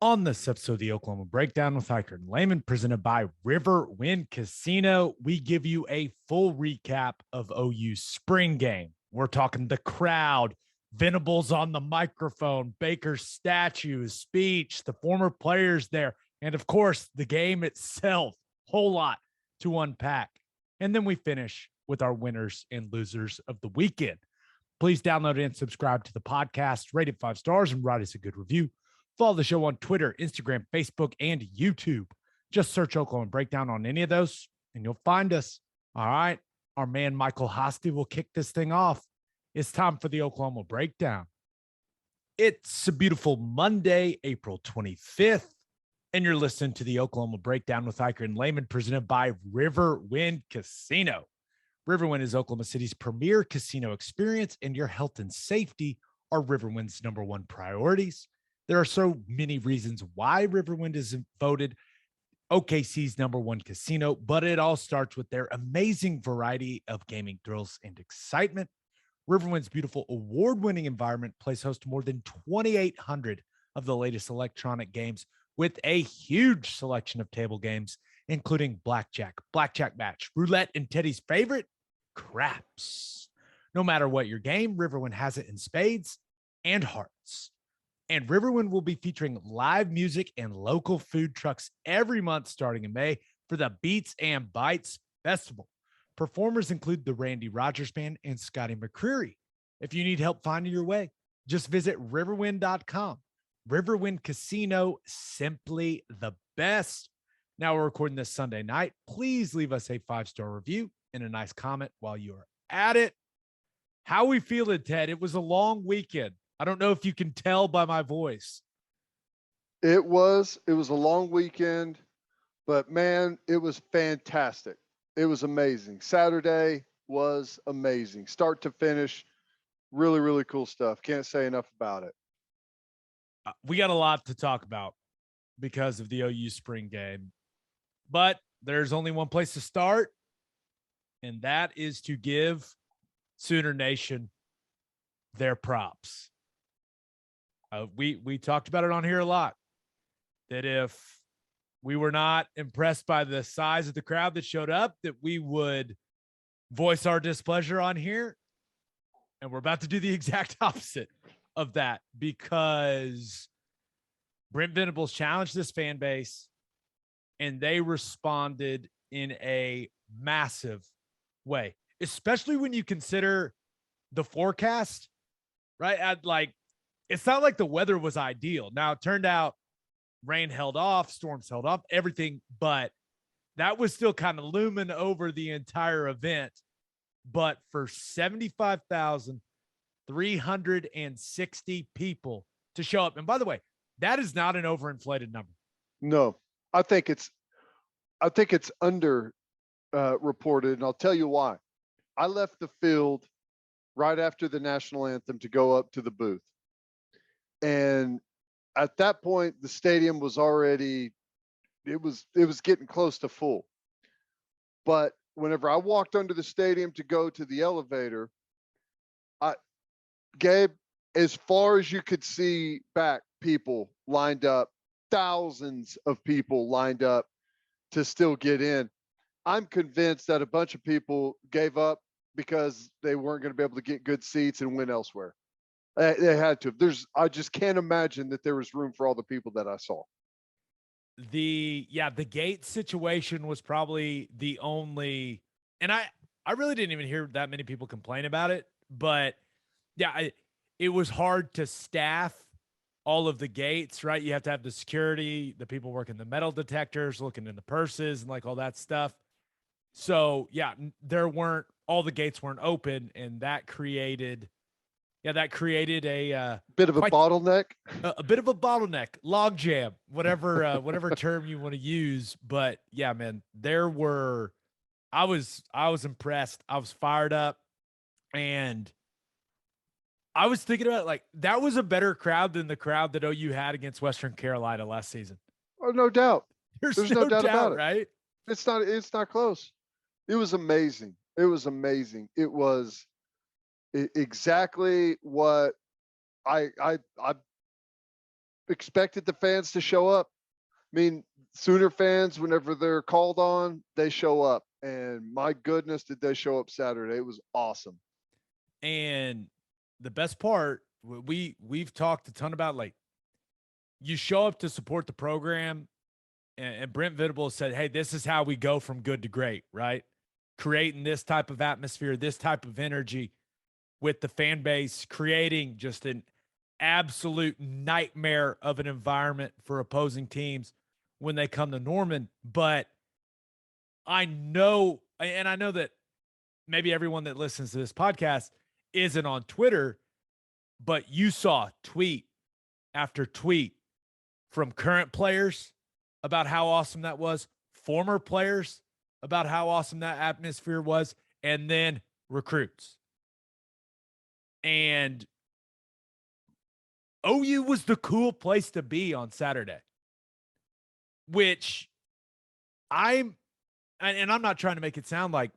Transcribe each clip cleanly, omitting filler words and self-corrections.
On this episode of the Oklahoma Breakdown with Ikard and Lehman, presented by Riverwind Casino, we give you a full recap of OU's spring game. We're talking the crowd, Venables on the microphone, Baker's statue, his speech, the former players there, and of course, the game itself. Whole lot to unpack. And then we finish with our winners and losers of the weekend. Please download and subscribe to the podcast, rate it 5 stars, and write us a good review. Follow the show on Twitter, Instagram, Facebook, and YouTube. Just search Oklahoma Breakdown on any of those, and you'll find us. All right. Our man, Michael Hosty, will kick this thing off. It's time for the Oklahoma Breakdown. It's a beautiful Monday, April 25th, and you're listening to the Oklahoma Breakdown with Ikard and Lehman, presented by Riverwind Casino. Riverwind is Oklahoma City's premier casino experience, and your health and safety are Riverwind's number one priorities. There are so many reasons why Riverwind is voted OKC's number one casino, but it all starts with their amazing variety of gaming thrills and excitement. Riverwind's beautiful award-winning environment plays host to more than 2,800 of the latest electronic games with a huge selection of table games, including blackjack, blackjack match, roulette, and Teddy's favorite, craps. No matter what your game, Riverwind has it in spades and hearts. And Riverwind will be featuring live music and local food trucks every month starting in May for the Beats and Bites Festival. Performers include the Randy Rogers Band and Scotty McCreery. If you need help finding your way, just visit riverwind.com. Riverwind Casino, simply the best. Now we're recording this Sunday night. Please leave us a 5-star review and a nice comment while you are at it. How we feeling, Ted? It was a long weekend. I don't know if you can tell by my voice. It was a long weekend, but man, it was fantastic. It was amazing. Saturday was amazing. Start to finish. Really, really cool stuff. Can't say enough about it. We got a lot to talk about because of the OU spring game, but there's only one place to start, and that is to give Sooner Nation their props. We talked about it on here a lot, that if we were not impressed by the size of the crowd that showed up, that we would voice our displeasure on here. And we're about to do the exact opposite of that, because Brent Venables challenged this fan base and they responded in a massive way, especially when you consider the forecast, right? It's not like the weather was ideal. Now, it turned out rain held off, storms held off, everything, but that was still kind of looming over the entire event. But for 75,360 people to show up, and by the way, that is not an overinflated number. No, I think it's under reported, and I'll tell you why. I left the field right after the national anthem to go up to the booth. And at that point, the stadium was already, it was getting close to full. But whenever I walked under the stadium to go to the elevator, Gabe, as far as you could see back, people lined up, thousands of people lined up to still get in. I'm convinced that a bunch of people gave up because they weren't going to be able to get good seats and went elsewhere. They had to. I just can't imagine that there was room for all the people that I saw. The gate situation was probably the only, and I really didn't even hear that many people complain about it, but yeah, it was hard to staff all of the gates, right? You have to have the security, the people working the metal detectors, looking in the purses and like all that stuff. So yeah, all the gates weren't open, and that created a bit of a bottleneck, log jam, whatever term you want to use. But yeah, man, I was impressed. I was fired up, and I was thinking about like that was a better crowd than the crowd that OU had against Western Carolina last season. Oh, no doubt. There's no doubt about it, right? It's not close. It was amazing. It was exactly what I expected the fans to show up. I mean, Sooner fans, whenever they're called on, they show up. And my goodness, did they show up Saturday? It was awesome. And the best part, we've talked a ton about, like, you show up to support the program, and Brent Venables said, hey, this is how we go from good to great, right? Creating this type of atmosphere, this type of energy with the fan base, creating just an absolute nightmare of an environment for opposing teams when they come to Norman. But I know, and I know that maybe everyone that listens to this podcast isn't on Twitter, but you saw tweet after tweet from current players about how awesome that was, former players about how awesome that atmosphere was, and then recruits. And OU was the cool place to be on Saturday, which I'm not trying to make it sound like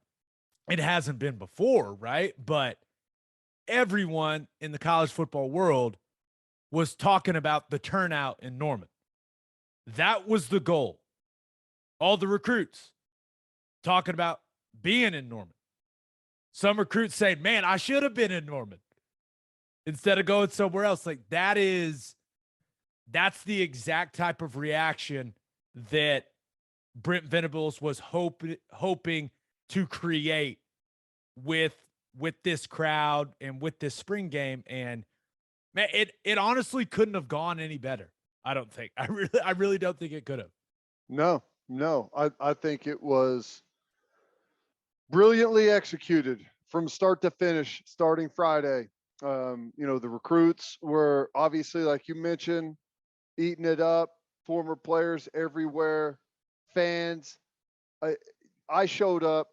it hasn't been before, right? But everyone in the college football world was talking about the turnout in Norman. That was the goal. All the recruits talking about being in Norman. Some recruits say, man, I should have been in Norman instead of going somewhere else. Like, that's the exact type of reaction that Brent Venables was hoping to create with this crowd and with this spring game. And man, it honestly couldn't have gone any better. I don't think. I really don't think it could have. No. I think it was brilliantly executed from start to finish, starting Friday. The recruits were obviously, like you mentioned, eating it up. Former players everywhere, fans. I showed up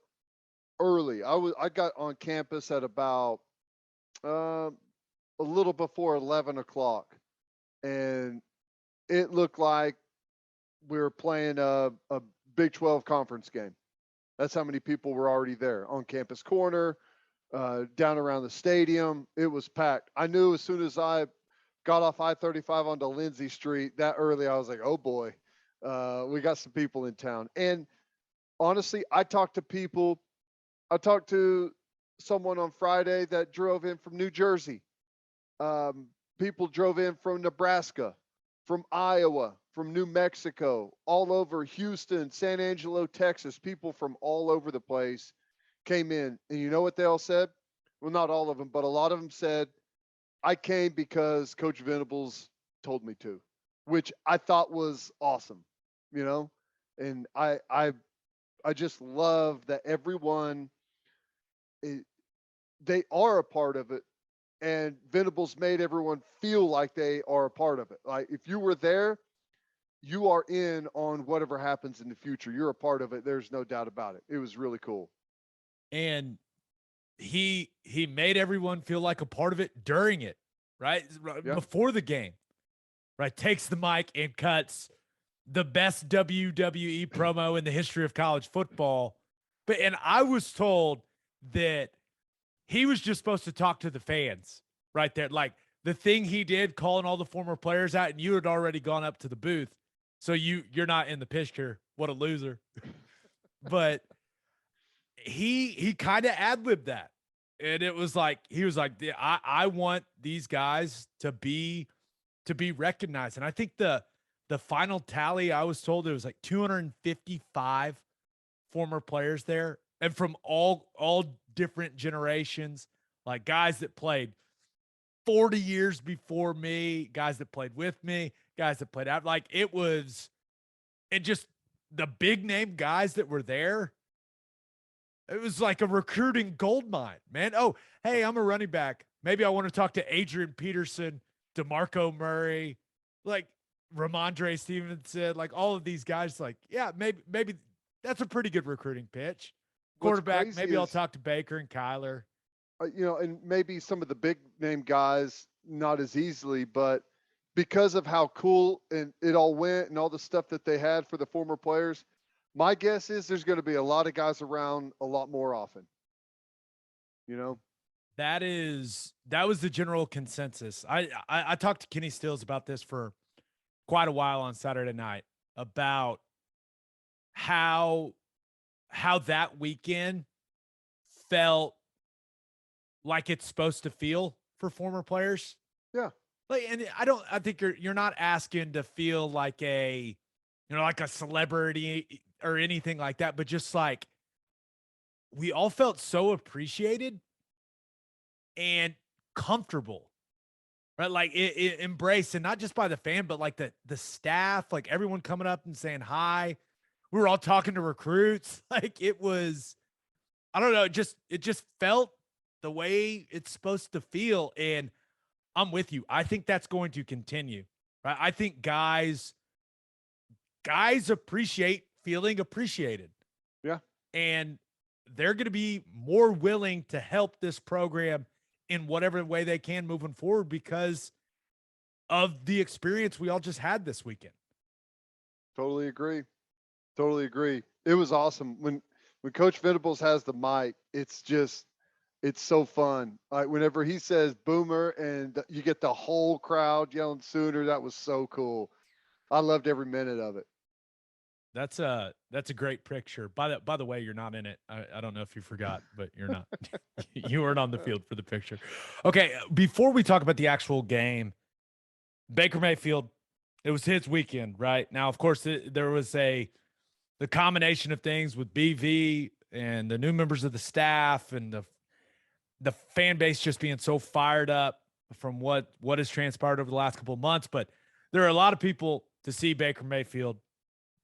early. I got on campus at about a little before 11 o'clock, and it looked like we were playing a Big 12 conference game. That's how many people were already there on campus corner, down around the stadium. It was packed. I knew as soon as I got off I-35 onto Lindsay Street that early, I was like, oh boy, we got some people in town. And honestly, I talked to someone on Friday that drove in from New Jersey. People drove in from Nebraska, from Iowa, from New Mexico, all over Houston, San Angelo, Texas. People from all over the place came in. And you know what they all said? Well, not all of them, but a lot of them said, I came because Coach Venables told me to, which I thought was awesome, And I just love that everyone, they are a part of it. And Venables made everyone feel like they are a part of it. Like, if you were there, you are in on whatever happens in the future. You're a part of it. There's no doubt about it. It was really cool. And he made everyone feel like a part of it during it, right? Yeah. Before the game, right? Takes the mic and cuts the best WWE promo in the history of college football. And I was told that he was just supposed to talk to the fans right there. Like, the thing he did, calling all the former players out, and you had already gone up to the booth. So you're not in the picture. What a loser. But he kind of ad-libbed that. And it was like, he was like, I want these guys to be recognized. And I think the final tally, I was told, it was like 255 former players there, and from all different generations, like guys that played 40 years before me, guys that played with me, guys that played out. Like, it was, and just the big name guys that were there. It was like a recruiting gold mine, man. Oh, hey, I'm a running back. Maybe I want to talk to Adrian Peterson, DeMarco Murray, like Ramondre Stevenson, like all of these guys. Like, yeah, maybe that's a pretty good recruiting pitch. Quarterback, maybe I'll talk to Baker and Kyler. And maybe some of the big name guys, not as easily, but because of how cool and it all went and all the stuff that they had for the former players, my guess is there's going to be a lot of guys around a lot more often. That was the general consensus. I talked to Kenny Stills about this for quite a while on Saturday night about how that weekend felt like it's supposed to feel for former players. Yeah. Like, and I think you're not asking to feel like like a celebrity or anything like that, but just like we all felt so appreciated and comfortable, right? Like it embraced, and not just by the fan, but like the staff, like everyone coming up and saying hi. We were all talking to recruits. Like it was, I don't know, it just felt the way it's supposed to feel. And I'm with you. I think that's going to continue. Right? I think guys appreciate feeling appreciated. Yeah. And they're going to be more willing to help this program in whatever way they can moving forward because of the experience we all just had this weekend. Totally agree. Totally agree. It was awesome when Coach Venables has the mic. It's so fun. Like whenever he says Boomer and you get the whole crowd yelling Sooner, that was so cool. I loved every minute of it. That's a great picture. By the way, you're not in it. I don't know if you forgot, but you're not. You weren't on the field for the picture. Okay, before we talk about the actual game, Baker Mayfield, it was his weekend, right? Now, of course, there was the combination of things with BV and the new members of the staff and the fan base just being so fired up from what has transpired over the last couple of months. But there are a lot of people to see Baker Mayfield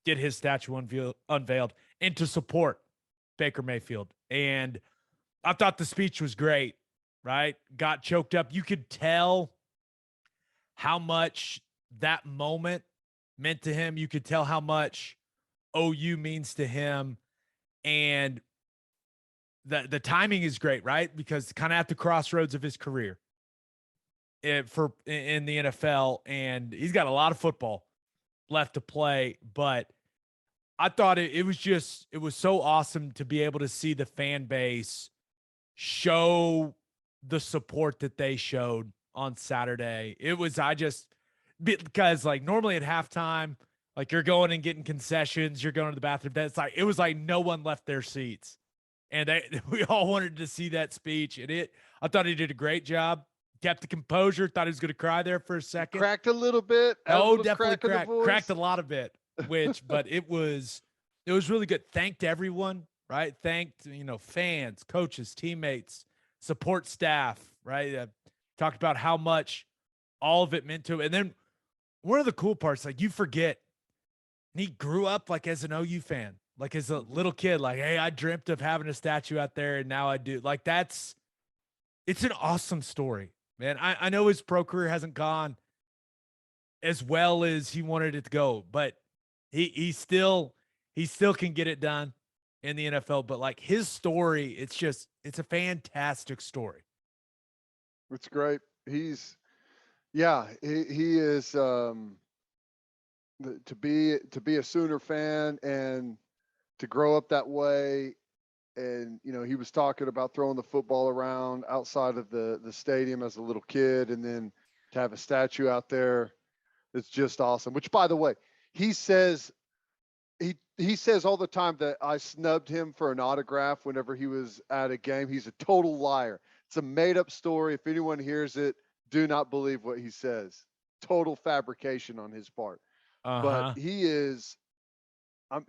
get his statue unveiled and to support Baker Mayfield. And I thought the speech was great, right? Got choked up. You could tell how much that moment meant to him. You could tell how much OU means to him. And the timing is great, right? Because kind of at the crossroads of his career in the NFL, and he's got a lot of football left to play, but I thought it was so awesome to be able to see the fan base show the support that they showed on Saturday. Because like normally at halftime, like you're going and getting concessions, you're going to the bathroom. It was like no one left their seats. And we all wanted to see that speech. And I thought he did a great job. Kept the composure. Thought he was going to cry there for a second. Cracked a little bit. No, definitely cracked a lot of it. But it was really good. Thanked everyone, right? Thanked, fans, coaches, teammates, support staff, right? Talked about how much all of it meant to him. And then one of the cool parts, like you forget, and he grew up like as an OU fan, like as a little kid, like, hey, I dreamt of having a statue out there and now I do. Like it's an awesome story, man. I know his pro career hasn't gone as well as he wanted it to go, but he still can get it done in the NFL. But like his story, it's a fantastic story. It's great. He is to be a Sooner fan and to grow up that way. And, he was talking about throwing the football around outside of the stadium as a little kid. And then to have a statue out there, it's just awesome. Which, by the way, he says all the time that I snubbed him for an autograph whenever he was at a game. He's a total liar. It's a made up story. If anyone hears it, do not believe what he says. Total fabrication on his part. But he is, I'm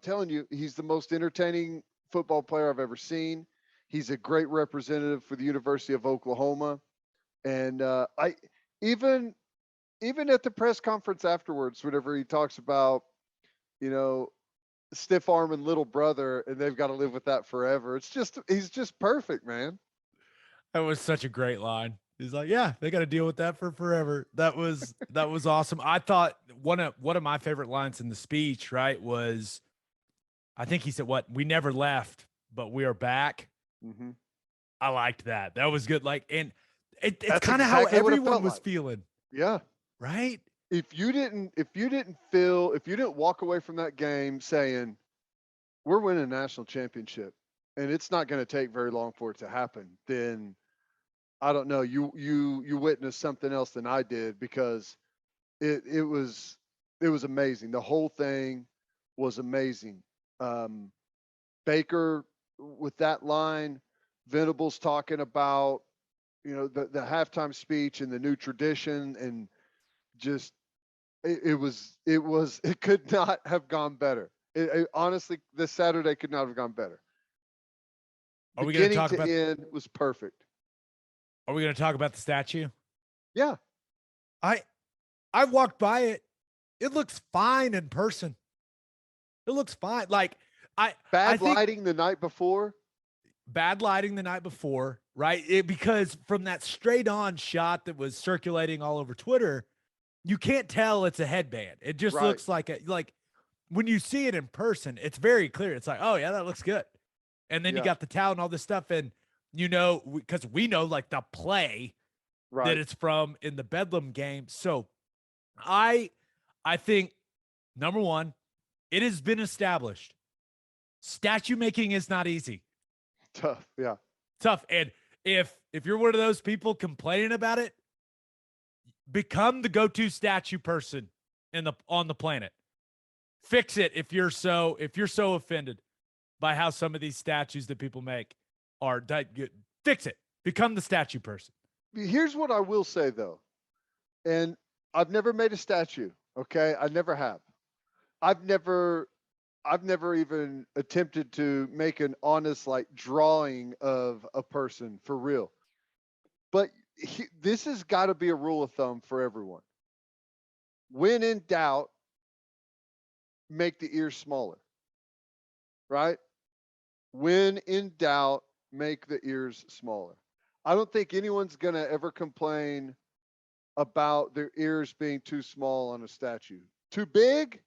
telling you, he's the most entertaining football player I've ever seen. He's a great representative for the University of Oklahoma. And even at the press conference afterwards, whenever he talks about, stiff arm and little brother, and they've got to live with that forever. He's just perfect, man. That was such a great line. He's like, yeah, they got to deal with that for forever. That was awesome. I thought one of my favorite lines in the speech, right, was, I think he said, "What? We never left, but we are back." Mm-hmm. I liked that. That was good. Like, and it's kind of exactly how everyone was feeling. Yeah. Right. If you didn't walk away from that game saying, we're winning a national championship and it's not going to take very long for it to happen, then I don't know, you witnessed something else than I did, because it was amazing. The whole thing was amazing. Um, Baker with that line, Venables talking about the halftime speech and the new tradition, and just it could not have gone better. Honestly, this Saturday could not have gone better. Are we going to Beginning talk to about? end was perfect. Are we going to talk about the statue? Yeah, I walked by it. It looks fine in person. It looks fine. Like I bad think lighting the night before. bad lighting the night before, right? Because from that straight on shot that was circulating all over Twitter, you can't tell it's a headband. It just Right. looks like when you see it in person, it's very clear. It's like, oh yeah, that looks good. And then you got the towel and all this stuff, and because we know like the play Right. that it's from in the Bedlam game. So I think number one, it has been established. Statue making is not easy. Tough. Yeah. Tough. And if you're one of those people complaining about it, become the go-to statue person on the planet. Fix it if you're so offended by how some of these statues that people make are good. Fix it. Become the statue person. Here's what I will say though. And I've never made a statue, okay? I never have. I've never even attempted to make an honest like drawing of a person for real. But this has got to be a rule of thumb for everyone. When in doubt, make the ears smaller. Right? When in doubt, make the ears smaller. I don't think anyone's going to ever complain about their ears being too small on a statue. Too big?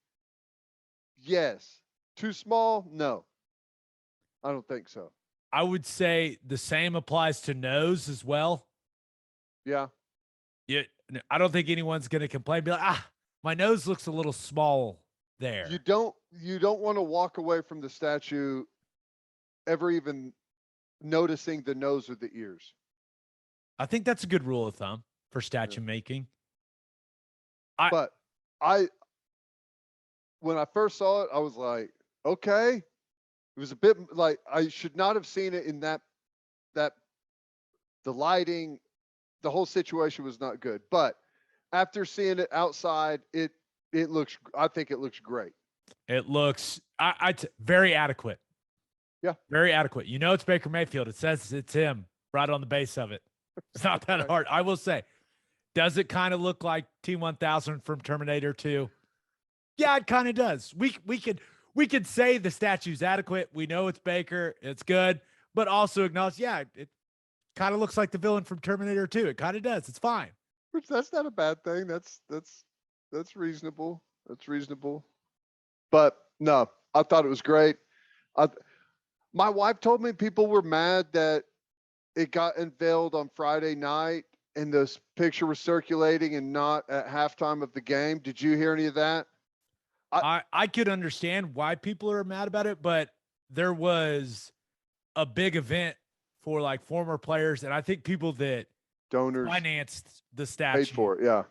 Yes. Too small? No. I don't think so. I would say the same applies to nose as well. Yeah. Yeah. I don't think anyone's going to complain. Be like, my nose looks a little small there. You don't want to walk away from the statue ever even noticing the nose or the ears. I think that's a good rule of thumb for statue making. But when I first saw it, I was like, okay. It was a bit like I should not have seen it in that the lighting, the whole situation was not good. But after seeing it outside, I think it looks great. It looks very adequate. Yeah. Very adequate. It's Baker Mayfield. It says it's him right on the base of it. It's not that hard. I will say, does it kind of look like T-1000 from Terminator 2? Yeah, it kind of does. We could say the statue's adequate. We know it's Baker. It's good. But also acknowledge, it kind of looks like the villain from Terminator 2. It kind of does. It's fine. Which that's not a bad thing. That's reasonable. That's reasonable. But no, I thought it was great. My wife told me people were mad that it got unveiled on Friday night and this picture was circulating and not at halftime of the game. Did you hear any of that? I could understand why people are mad about it, but there was a big event for like former players, and I think people that donors financed the statue paid for it. Yeah.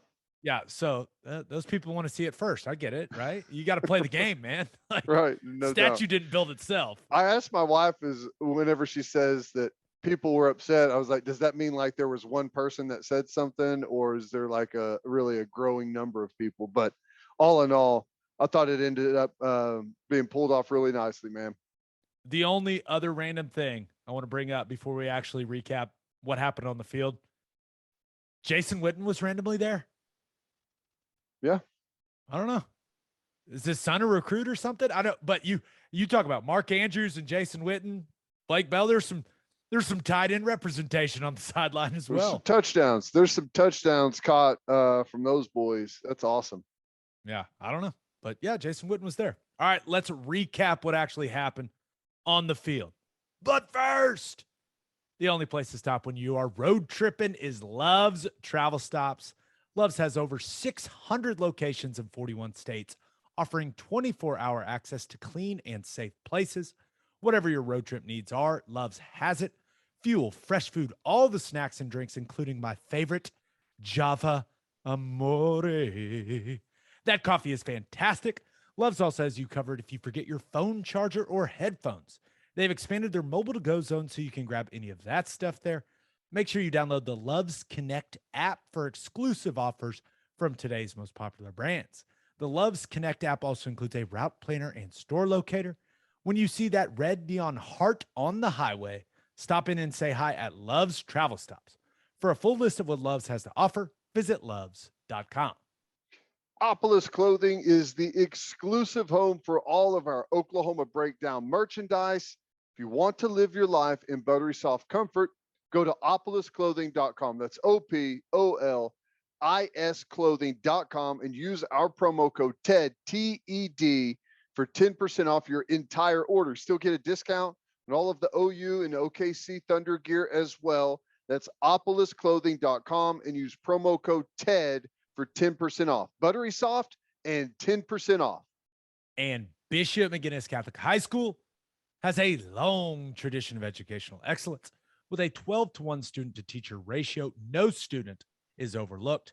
Yeah. So those people want to see it first. I get it. Right. You got to play the game, man. Like, right. No statue doubt. didn't build itself. I asked my wife whenever she says that people were upset, I was like, does that mean like there was one person that said something, or is there like really a growing number of people? But all in all, I thought it ended up being pulled off really nicely, man. The only other random thing I want to bring up before we actually recap what happened on the field, Jason Witten was randomly there. Yeah. I don't know. Is his son a recruit or something? I don't, but you talk about Mark Andrews and Jason Witten, Blake Bell. There's some tight end representation on the sideline as well. Some touchdowns. There's some touchdowns caught from those boys. That's awesome. Yeah. I don't know, but yeah, Jason Witten was there. All right. Let's recap what actually happened on the field. But first, the only place to stop when you are road tripping is Love's Travel Stops. Love's has over 600 locations in 41 states, offering 24-hour access to clean and safe places. Whatever your road trip needs are, Love's has it. Fuel, fresh food, all the snacks and drinks, including my favorite, Java Amore. That coffee is fantastic. Love's also has you covered if you forget your phone charger or headphones. They've expanded their mobile to go zone so you can grab any of that stuff there. Make sure you download the Love's Connect app for exclusive offers from today's most popular brands. The Love's Connect app also includes a route planner and store locator. When you see that red neon heart on the highway, stop in and say hi at Love's Travel Stops. For a full list of what Love's has to offer, visit loves.com. Opolis Clothing is the exclusive home for all of our Oklahoma Breakdown merchandise. If you want to live your life in buttery soft comfort, go to opolisclothing.com. That's OPOLIS clothing.com and use our promo code TED, TED, for 10% off your entire order. Still get a discount on all of the OU and OKC Thunder gear as well. That's opolisclothing.com and use promo code TED for 10% off. Buttery soft and 10% off. And Bishop McGinnis Catholic High School has a long tradition of educational excellence. With a 12-to-1 student to teacher ratio, no student is overlooked.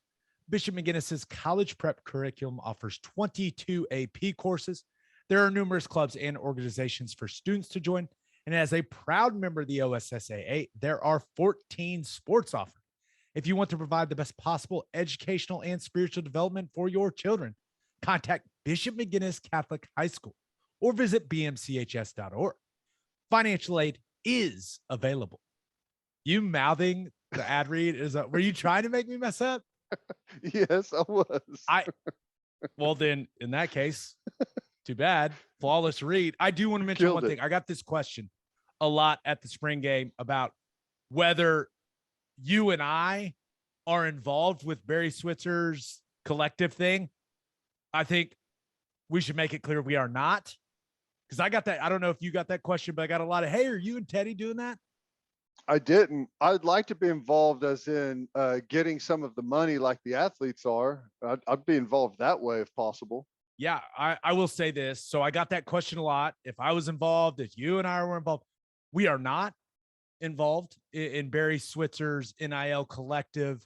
Bishop McGinnis's college prep curriculum offers 22 AP courses. There are numerous clubs and organizations for students to join. And as a proud member of the OSSAA, there are 14 sports offered. If you want to provide the best possible educational and spiritual development for your children, contact Bishop McGinnis Catholic High School or visit bmchs.org. Financial aid is available. You mouthing the ad read were you trying to make me mess up? Yes, I was. Well, then in that case, too bad. Flawless read. I do want to mention one thing. I got this question a lot at the spring game about whether you and I are involved with Barry Switzer's collective thing. I think we should make it clear we are not. Because I got that. I don't know if you got that question, but I got a lot of, hey, are you and Teddy doing that? I didn't. I'd like to be involved as in getting some of the money like the athletes are. I'd be involved that way if possible. Yeah, I will say this. So I got that question a lot. If I was involved, if you and I were involved, we are not involved in Barry Switzer's NIL collective.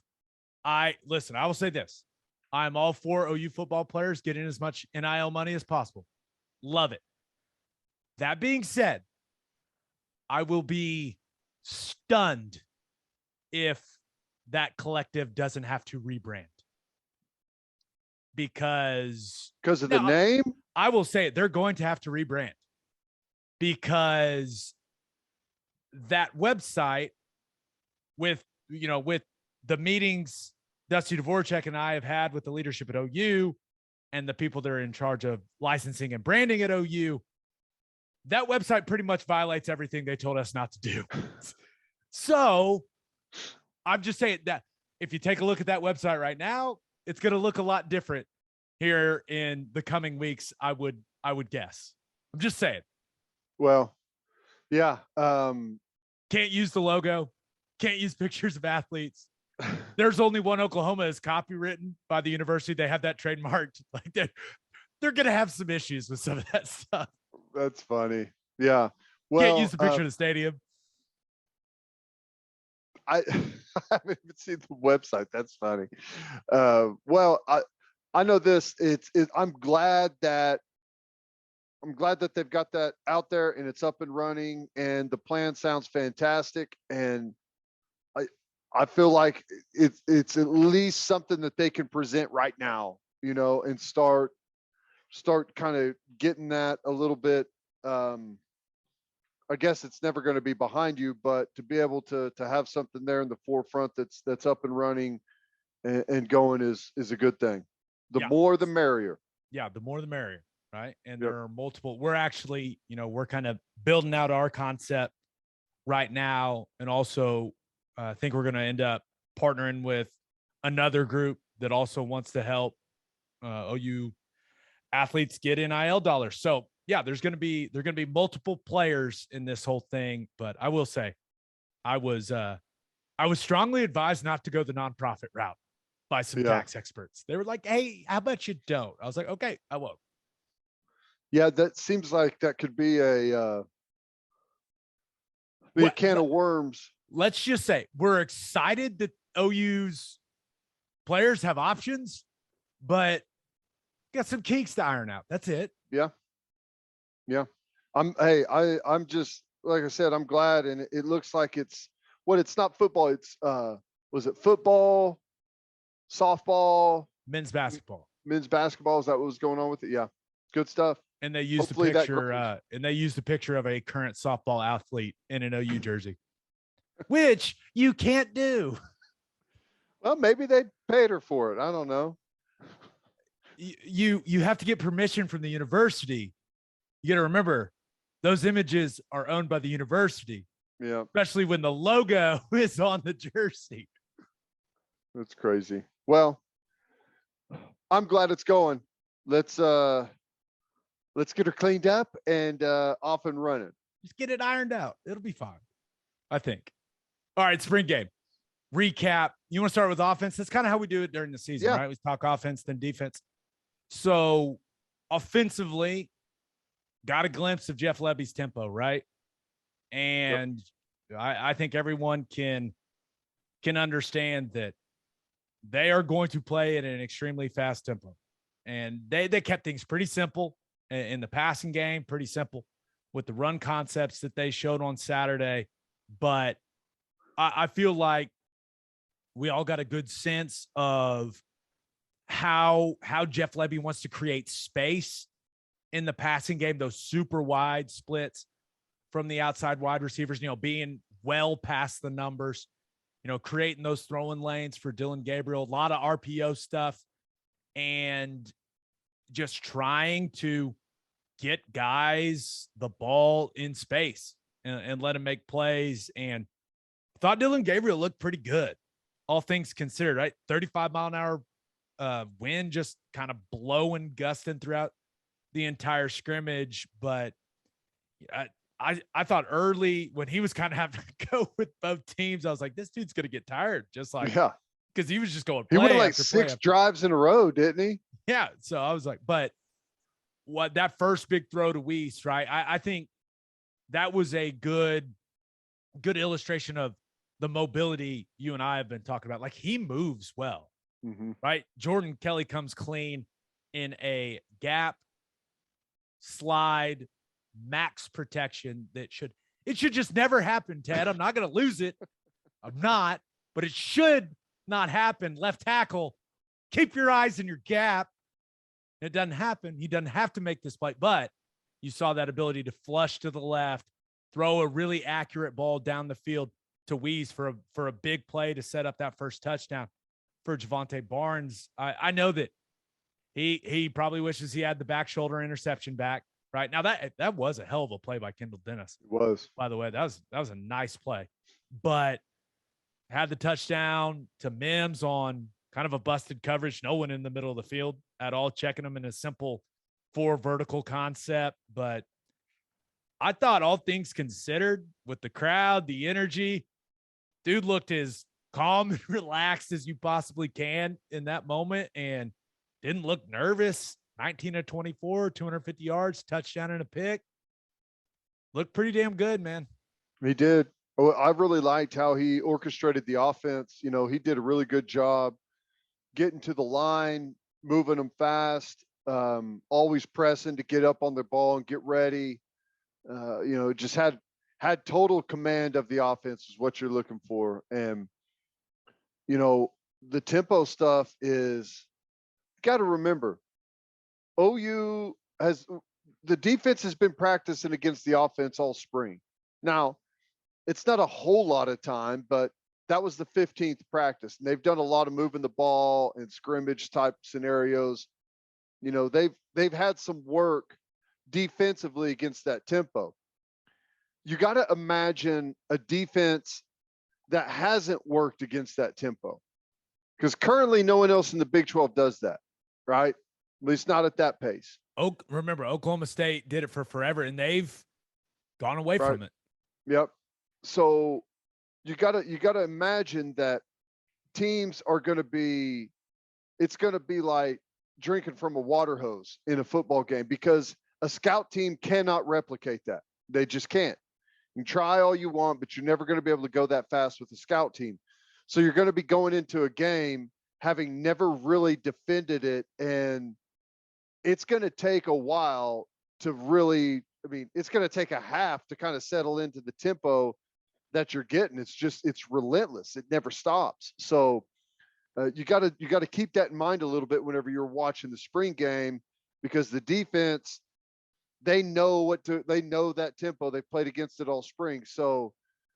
I will say this. I'm all for OU football players getting as much NIL money as possible. Love it. That being said, I will be stunned if that collective doesn't have to rebrand. Because of the name? I will say it, they're going to have to rebrand because that website with the meetings Dusty Dvorak and I have had with the leadership at OU and the people that are in charge of licensing and branding at OU, that website pretty much violates everything they told us not to do. So I'm just saying that if you take a look at that website right now, it's going to look a lot different here in the coming weeks. I would guess. I'm just saying. Well, yeah. Can't use the logo. Can't use pictures of athletes. There's only one Oklahoma is copywritten by the university. They have that trademarked. Like they're going to have some issues with some of that stuff. That's funny. Yeah. Well, can't use the picture of the stadium. I haven't even seen the website. That's funny. Well, I know this. I'm glad that they've got that out there and it's up and running and the plan sounds fantastic. And I feel like it's at least something that they can present right now, and start kind of getting that a little bit. I guess it's never going to be behind you, but to be able to have something there in the forefront that's up and running and going is a good thing. The more the merrier. Yeah, the more the merrier, right? And there are multiple. We're actually, we're kind of building out our concept right now, and also I think we're going to end up partnering with another group that also wants to help OU athletes get NIL dollars. So yeah, there's going to be multiple players in this whole thing, but I will say I was strongly advised not to go the nonprofit route by some tax experts. They were like, "Hey, how about you don't?" I was like, "Okay, I won't." Yeah, that seems like that could be a can of worms. Let's just say we're excited that OU's players have options, but got some kinks to iron out. That's it. Yeah. I'm just, like I said, I'm glad. And it looks like it's not football. It's, was it football, softball, Men's basketball. Is that what was going on with it? Yeah. Good stuff. And they used Hopefully a picture of a current softball athlete in an OU jersey, which you can't do. Well, maybe they paid her for it. I don't know. You have to get permission from the university. You got to remember, those images are owned by the university. Yeah. Especially when the logo is on the jersey. That's crazy. Well, I'm glad it's going. Let's get her cleaned up and off and running. Just get it ironed out. It'll be fine, I think. All right, spring game. Recap. You want to start with offense? That's kind of how we do it during the season, right? We talk offense, then defense. So offensively, got a glimpse of Jeff Lebby's tempo, right? And I think everyone can understand that they are going to play at an extremely fast tempo. And they kept things pretty simple in the passing game, pretty simple with the run concepts that they showed on Saturday. But I feel like we all got a good sense of how Jeff Lebby wants to create space in the passing game, those super wide splits from the outside wide receivers, being well past the numbers, creating those throwing lanes for Dylan Gabriel, a lot of RPO stuff, and just trying to get guys the ball in space and let him make plays. And thought Dylan Gabriel looked pretty good, all things considered, right? 35-mile-an-hour wind just kind of blowing, gusting throughout the entire scrimmage. But I thought early when he was kind of having to go with both teams, I was like, this dude's going to get tired. Just like, because he was just going, he went like 6 drives in a row, didn't he? Yeah. So I was like, but what that first big throw to Weiss, right? I think that was a good illustration of the mobility you and I have been talking about. Like, he moves well, right? Jordan Kelly comes clean in a gap slide max protection that should just never happen, Ted. I'm not going to lose it. I'm not, but it should not happen. Left tackle, keep your eyes in your gap. It doesn't happen. He doesn't have to make this play, but you saw that ability to flush to the left, throw a really accurate ball down the field to Weiss for a big play to set up that first touchdown for Javonte Barnes. I know that he probably wishes he had the back shoulder interception back. Right now, that was a hell of a play by Kendall Dennis. It was, by the way, that was a nice play, but had the touchdown to Mims on kind of a busted coverage. No one in the middle of the field at all, checking him in a simple 4 vertical concept. But I thought, all things considered, with the crowd, the energy, dude looked as calm and relaxed as you possibly can in that moment, and didn't look nervous. 19 of 24, 250 yards, touchdown and a pick. Looked pretty damn good, man. He did. Oh, I really liked how he orchestrated the offense. He did a really good job getting to the line, moving them fast, always pressing to get up on the ball and get ready. Just had total command of the offense is what you're looking for. And, the tempo stuff is, got to remember, OU the defense has been practicing against the offense all spring. Now, it's not a whole lot of time, but that was the 15th practice. And they've done a lot of moving the ball and scrimmage type scenarios. They've had some work defensively against that tempo. You got to imagine a defense that hasn't worked against that tempo, because currently no one else in the Big 12 does that, right? At least not at that pace. Remember, Oklahoma State did it for forever, and they've gone away from it. Yep. So you gotta imagine that teams are going to be, it's going to be like drinking from a water hose in a football game, because a scout team cannot replicate that. They just can't. You can try all you want, but you're never going to be able to go that fast with a scout team. So you're going to be going into a game having never really defended it. And it's going to take a while to really, I mean, it's going to take a half to kind of settle into the tempo that you're getting. It's relentless. It never stops. So you got to keep that in mind a little bit whenever you're watching the spring game, because the defense, they know that tempo. They've played against it all spring. So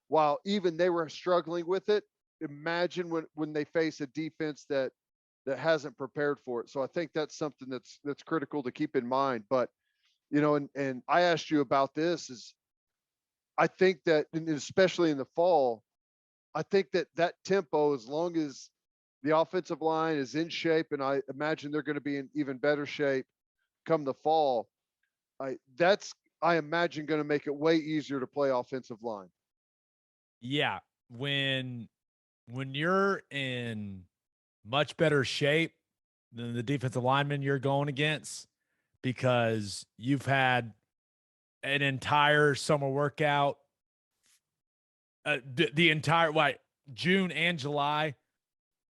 while even they were struggling with it, imagine when they face a defense that hasn't prepared for it. So I think that's something that's critical to keep in mind. But and I asked you about this, is I think that, and especially in the fall, I think that tempo, as long as the offensive line is in shape, and I imagine they're going to be in even better shape come the fall, I imagine going to make it way easier to play offensive line. Yeah, when you're in much better shape than the defensive lineman you're going against, because you've had an entire summer workout, the entire June and July,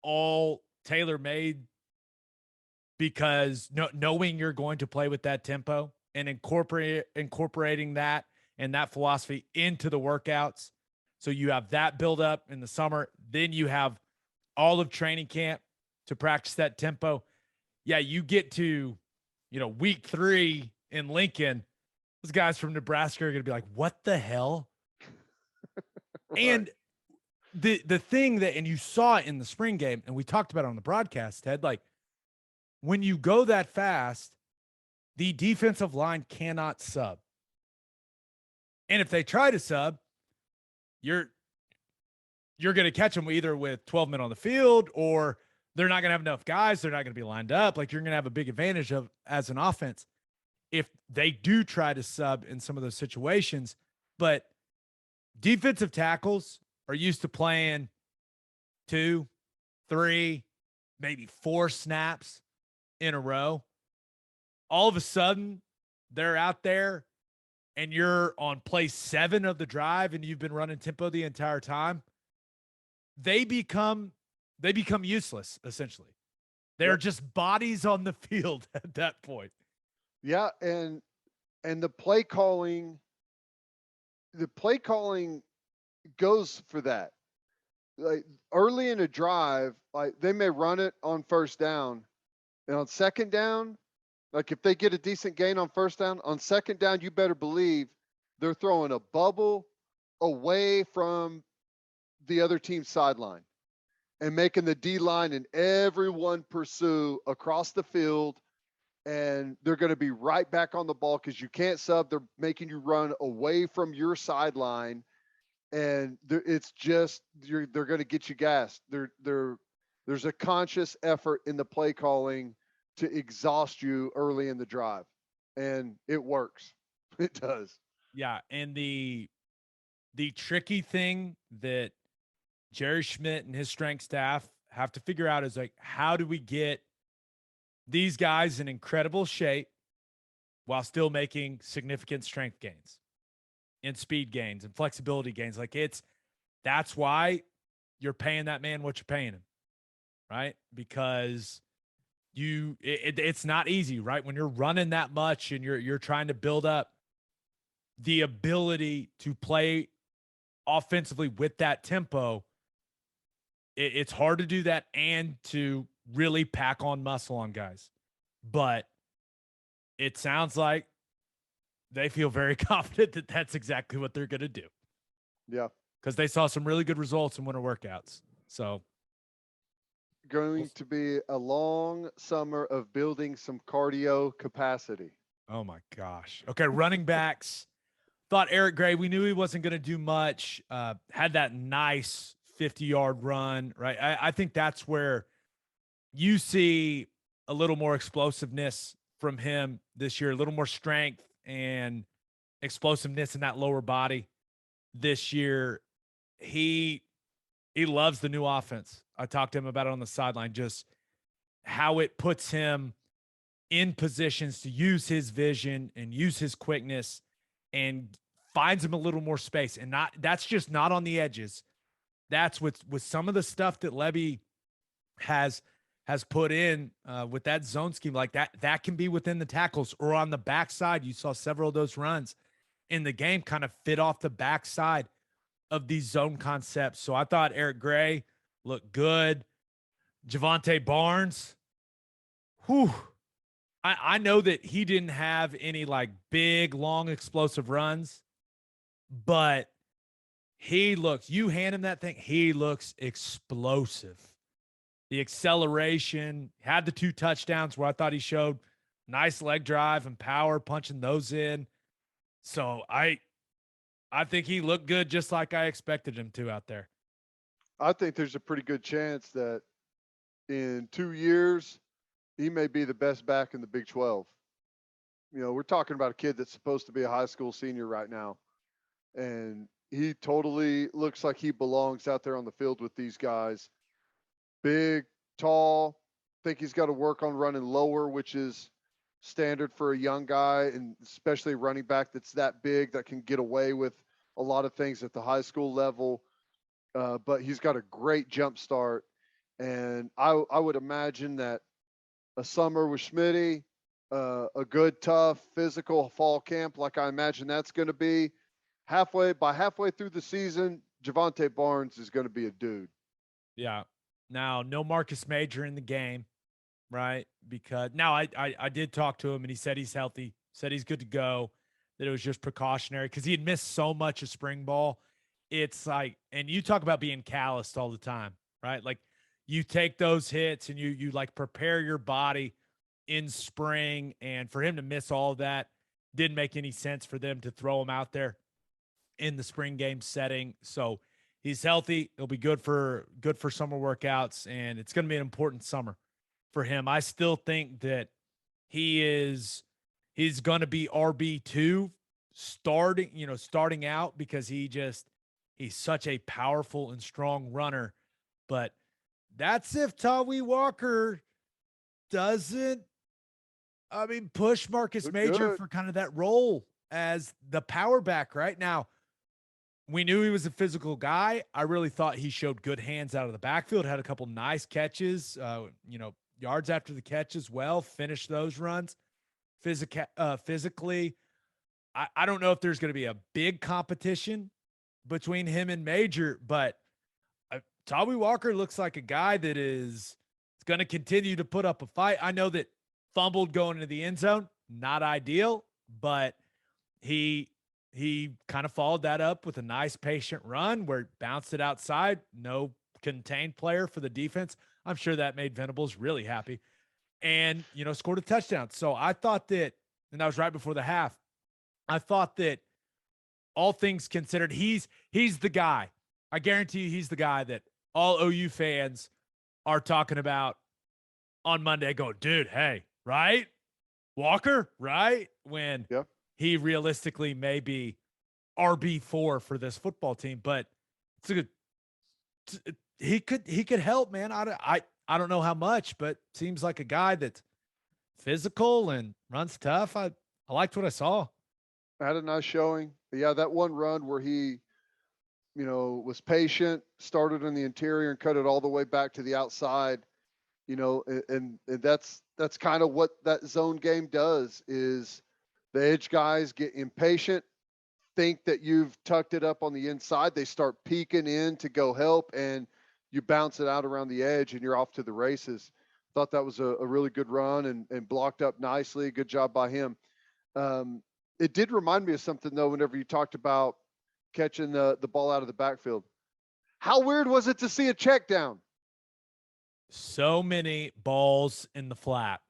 all tailor-made, because knowing you're going to play with that tempo and incorporating that and that philosophy into the workouts. So you have that build up in the summer, then you have all of training camp to practice that tempo. Yeah, you get to, week 3 in Lincoln, those guys from Nebraska are going to be like, what the hell? Right. And the thing that, and you saw it in the spring game, and we talked about it on the broadcast, Ted, like when you go that fast, the defensive line cannot sub. And if they try to sub, you're going to catch them either with 12 men on the field, or they're not going to have enough guys. They're not going to be lined up. Like, you're going to have a big advantage of as an offense if they do try to sub in some of those situations. But defensive tackles are used to playing 2, 3, maybe 4 snaps in a row. All of a sudden, they're out there and you're on play 7 of the drive and you've been running tempo the entire time. They become useless, essentially. They're just bodies on the field at that point. Yeah, and the play calling goes for that. Like early in a drive, like they may run it on first down, and on second down, like if they get a decent gain on first down, on second down, you better believe they're throwing a bubble away from the other team's sideline and making the D line and everyone pursue across the field. And they're going to be right back on the ball because you can't sub. They're making you run away from your sideline. And it's just, they're going to get you gassed. There's a conscious effort in the play calling to exhaust you early in the drive. And it works. It does. Yeah. And the tricky thing that Jerry Schmidt and his strength staff have to figure out is, like, how do we get these guys in incredible shape while still making significant strength gains and speed gains and flexibility gains? Like, that's why you're paying that man what you're paying him, right? Because it's not easy, right? When you're running that much and you're trying to build up the ability to play offensively with that tempo, it's hard to do that and to really pack on muscle on guys. But it sounds like they feel very confident that that's exactly what they're going to do. Yeah. Because they saw some really good results in winter workouts. So going to be a long summer of building some cardio capacity. Oh my gosh. Okay. Running backs. Thought Eric Gray, we knew he wasn't going to do much. Had that nice 50-yard run, right? I think that's where you see a little more explosiveness from him this year, a little more strength and explosiveness in that lower body this year. He loves the new offense. I talked to him about it on the sideline, just how it puts him in positions to use his vision and use his quickness and finds him a little more space. And that's just not on the edges. That's with some of the stuff that Levy has has put in with that zone scheme like that can be within the tackles or on the backside. You saw several of those runs in the game kind of fit off the backside of these zone concepts. So I thought Eric Gray looked good. Javonte Barnes, whew. I know that he didn't have any like big, long, explosive runs, but you hand him that thing, he looks explosive. The acceleration, had the 2 touchdowns where I thought he showed nice leg drive and power punching those in. So I think he looked good just like I expected him to out there. I think there's a pretty good chance that in 2 years, he may be the best back in the Big 12. We're talking about a kid that's supposed to be a high school senior right now. And he totally looks like he belongs out there on the field with these guys. Big, tall. Think he's got to work on running lower, which is standard for a young guy, and especially a running back that's that big that can get away with a lot of things at the high school level. But he's got a great jump start. And I would imagine that a summer with Schmitty, a good, tough, physical fall camp, like I imagine that's going to be, halfway through the season, Javonte Barnes is going to be a dude. Yeah. Now, no Marcus Major in the game, right? Because now I did talk to him and he said he's healthy, said he's good to go, that it was just precautionary because he had missed so much of spring ball. It's like, and you talk about being calloused all the time, right? Like you take those hits and you like prepare your body in spring, and for him to miss all of that didn't make any sense for them to throw him out there in the spring game setting. So he's healthy. It'll be good for summer workouts, and it's going to be an important summer for him. I still think that he's going to be RB2 starting out because he's such a powerful and strong runner. But that's if Tawee Walker doesn't, push Marcus Major for kind of that role as the power back right now. We knew he was a physical guy. I really thought he showed good hands out of the backfield, had a couple nice catches, yards after the catch as well, finished those runs physically. I don't know if there's going to be a big competition between him and Major, but Tawee Walker looks like a guy that is going to continue to put up a fight. I know that fumbled going into the end zone, not ideal, but he kind of followed that up with a nice patient run where it bounced it outside. No contained player for the defense. I'm sure that made Venables really happy and, scored a touchdown. So I thought that, and that was right before the half. I thought that all things considered, he's the guy. I guarantee you he's the guy that all OU fans are talking about on Monday going, dude, hey, right? Walker, right? When he realistically may be RB4 for this football team, but it's a good, he could help, man. I don't know how much, but seems like a guy that's physical and runs tough. I liked what I saw. Had a nice showing. Yeah, that one run where he, was patient, started in the interior and cut it all the way back to the outside, and that's kind of what that zone game does is the edge guys get impatient, think that you've tucked it up on the inside. They start peeking in to go help, and you bounce it out around the edge and you're off to the races. Thought that was a really good run and blocked up nicely. Good job by him. It did remind me of something, though, whenever you talked about catching the ball out of the backfield. How weird was it to see a check down? So many balls in the flat.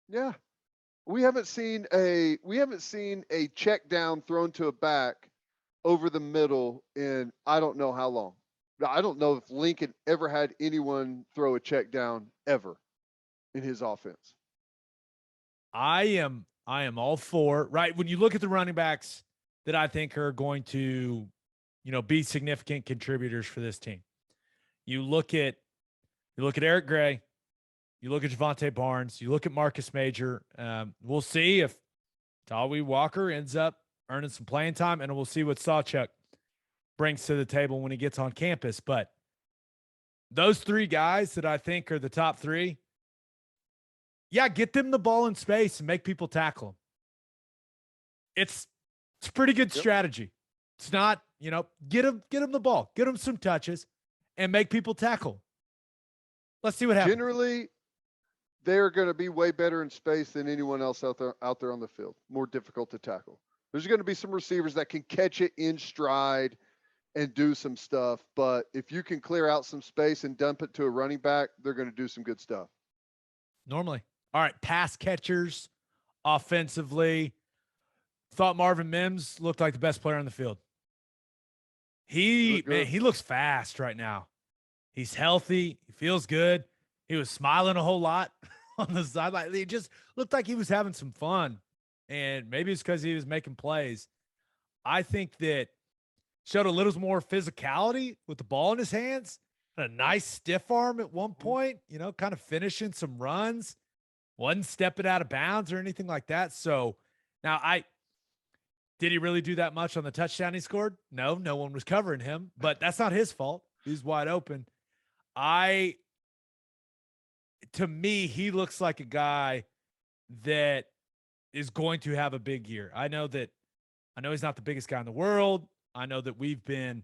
Yeah. We haven't seen a check down thrown to a back over the middle in I don't know how long. I don't know if Lincoln ever had anyone throw a check down ever in his offense. I am all for, right? When you look at the running backs that I think are going to, be significant contributors for this team. You look at Eric Gray, you look at Javonte Barnes, you look at Marcus Major. We'll see if Tawee Walker ends up earning some playing time, and we'll see what Sawchuk brings to the table when he gets on campus. But those three guys that I think are the top three, yeah, get them the ball in space and make people tackle them. It's a pretty good strategy. It's not, get them the ball, get them some touches, and make people tackle. Let's see what happens. Generally, they're going to be way better in space than anyone else out there on the field. More difficult to tackle. There's going to be some receivers that can catch it in stride and do some stuff, but if you can clear out some space and dump it to a running back, they're going to do some good stuff. Normally. All right, pass catchers offensively. Thought Marvin Mims looked like the best player on the field. He looks fast right now. He's healthy. He feels good. He was smiling a whole lot on the sideline. It just looked like he was having some fun. And maybe it's because he was making plays. I think that showed a little more physicality with the ball in his hands. A nice stiff arm at one point, kind of finishing some runs. Wasn't stepping out of bounds or anything like that. So now did he really do that much on the touchdown he scored? No one was covering him, but that's not his fault. He's wide open. To me, he looks like a guy that is going to have a big year. I know he's not the biggest guy in the world. I know that we've been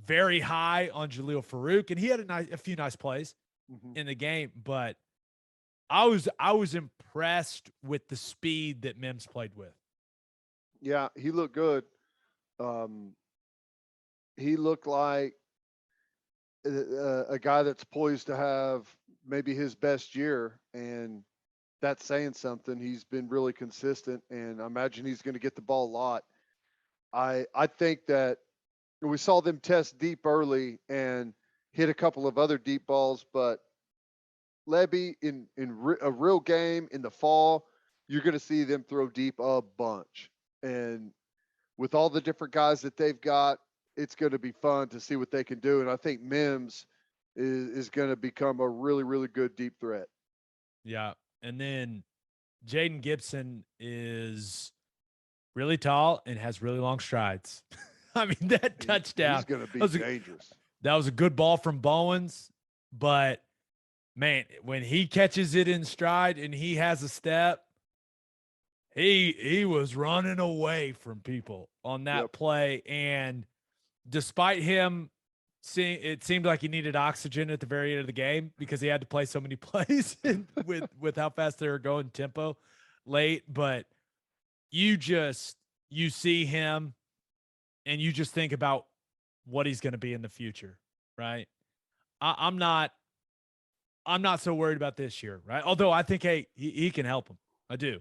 very high on Jaleel Farouk, and he had a few nice plays in the game, but I was impressed with the speed that Mims played with. Yeah, he looked good. He looked like a guy that's poised to have maybe his best year, and that's saying something. He's been really consistent, and I imagine he's going to get the ball a lot. I think that we saw them test deep early and hit a couple of other deep balls, but Levy in a real game in the fall, you're going to see them throw deep a bunch. And with all the different guys that they've got, it's going to be fun to see what they can do. And I think Mims is going to become a really, really good deep threat. Yeah. And then Jaden Gibson is really tall and has really long strides. I mean, that touchdown. He's going to be dangerous. That was a good ball from Bowens, but man, when he catches it in stride and he has a step, he was running away from people on that play. And despite him it seemed like he needed oxygen at the very end of the game because he had to play so many plays with how fast they were going tempo late. But you see him and you just think about what he's going to be in the future, right? I'm not so worried about this year, right? Although I think, hey, he can help him. I do.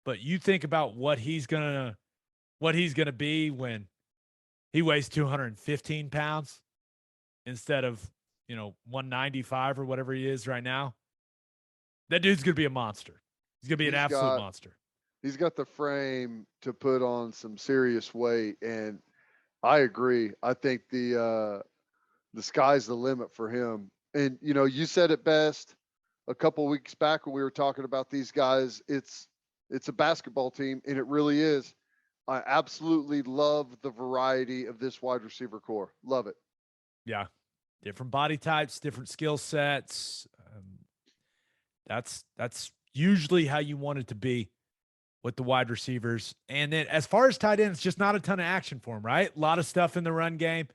But you think about what he's gonna be when he weighs 215 pounds instead of 195 or whatever he is right now. That dude's gonna be a monster. He's gonna be an absolute monster. He's got the frame to put on some serious weight, and I agree. I think the sky's the limit for him. And you said it best a couple weeks back when we were talking about these guys. It's a basketball team, and it really is. I absolutely love the variety of this wide receiver core. Love it. Yeah. Different body types, different skill sets. That's usually how you want it to be with the wide receivers. And then as far as tight ends, just not a ton of action for them, right? A lot of stuff in the run game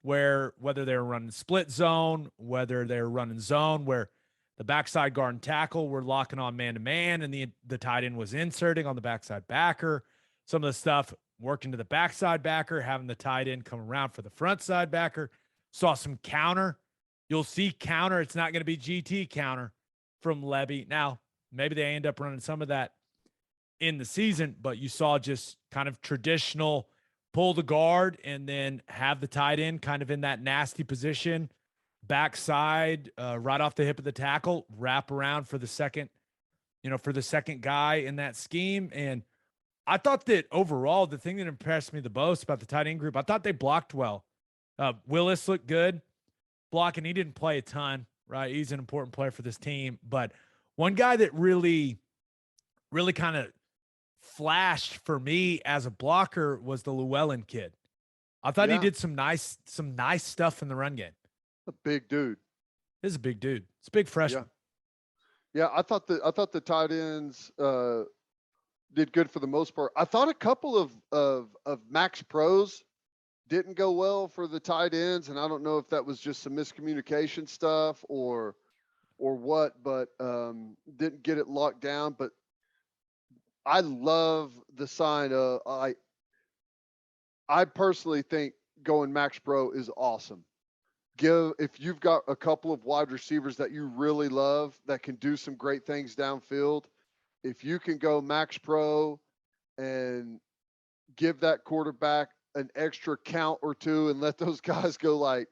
where whether they're running split zone, whether they're running zone, where the backside guard and tackle were locking on man-to-man, and the tight end was inserting on the backside backer. Some of the stuff working to the backside backer, having the tight end come around for the front side backer. Saw some counter. You'll see counter. It's not going to be GT counter from Levy. Now, maybe they end up running some of that in the season, but you saw just kind of traditional pull the guard and then have the tight end kind of in that nasty position, backside, right off the hip of the tackle, wrap around for the second guy in that scheme. And I thought that overall, the thing that impressed me the most about the tight end group, I thought they blocked well. Willis looked good blocking. He didn't play a ton, right? He's an important player for this team. But one guy that really kind of flashed for me as a blocker was the Llewellyn kid. I thought he did some nice stuff in the run game. A big dude. This is a big dude. It's a big freshman. Yeah. I thought the tight ends did good for the most part. I thought a couple of max pros didn't go well for the tight ends, and I don't know if that was just some miscommunication stuff or what, but didn't get it locked down. But I love the sign of I personally think going max pro is awesome. If you've got a couple of wide receivers that you really love that can do some great things downfield, if you can go max pro and give that quarterback an extra count or two and let those guys go like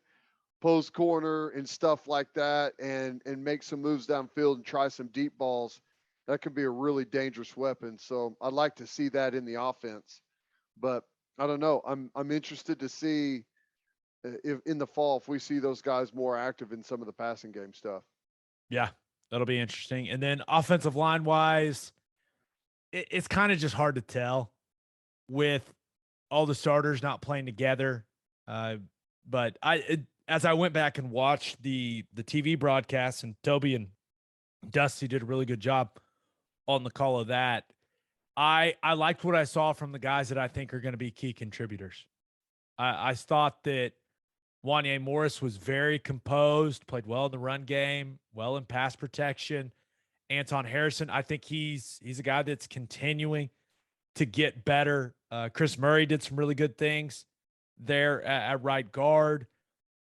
post corner and stuff like that and make some moves downfield and try some deep balls, that can be a really dangerous weapon. So I'd like to see that in the offense. But I don't know. I'm interested to see if in the fall if we see those guys more active in some of the passing game stuff. Yeah, that'll be interesting. And then offensive line wise, it's kind of just hard to tell with all the starters not playing together. But as I went back and watched the TV broadcast, and Toby and Dusty did a really good job on the call of that. I liked what I saw from the guys that I think are going to be key contributors. I thought that Wanye Morris was very composed, played well in the run game, well in pass protection. Anton Harrison, I think he's a guy that's continuing to get better. Chris Murray did some really good things there at right guard.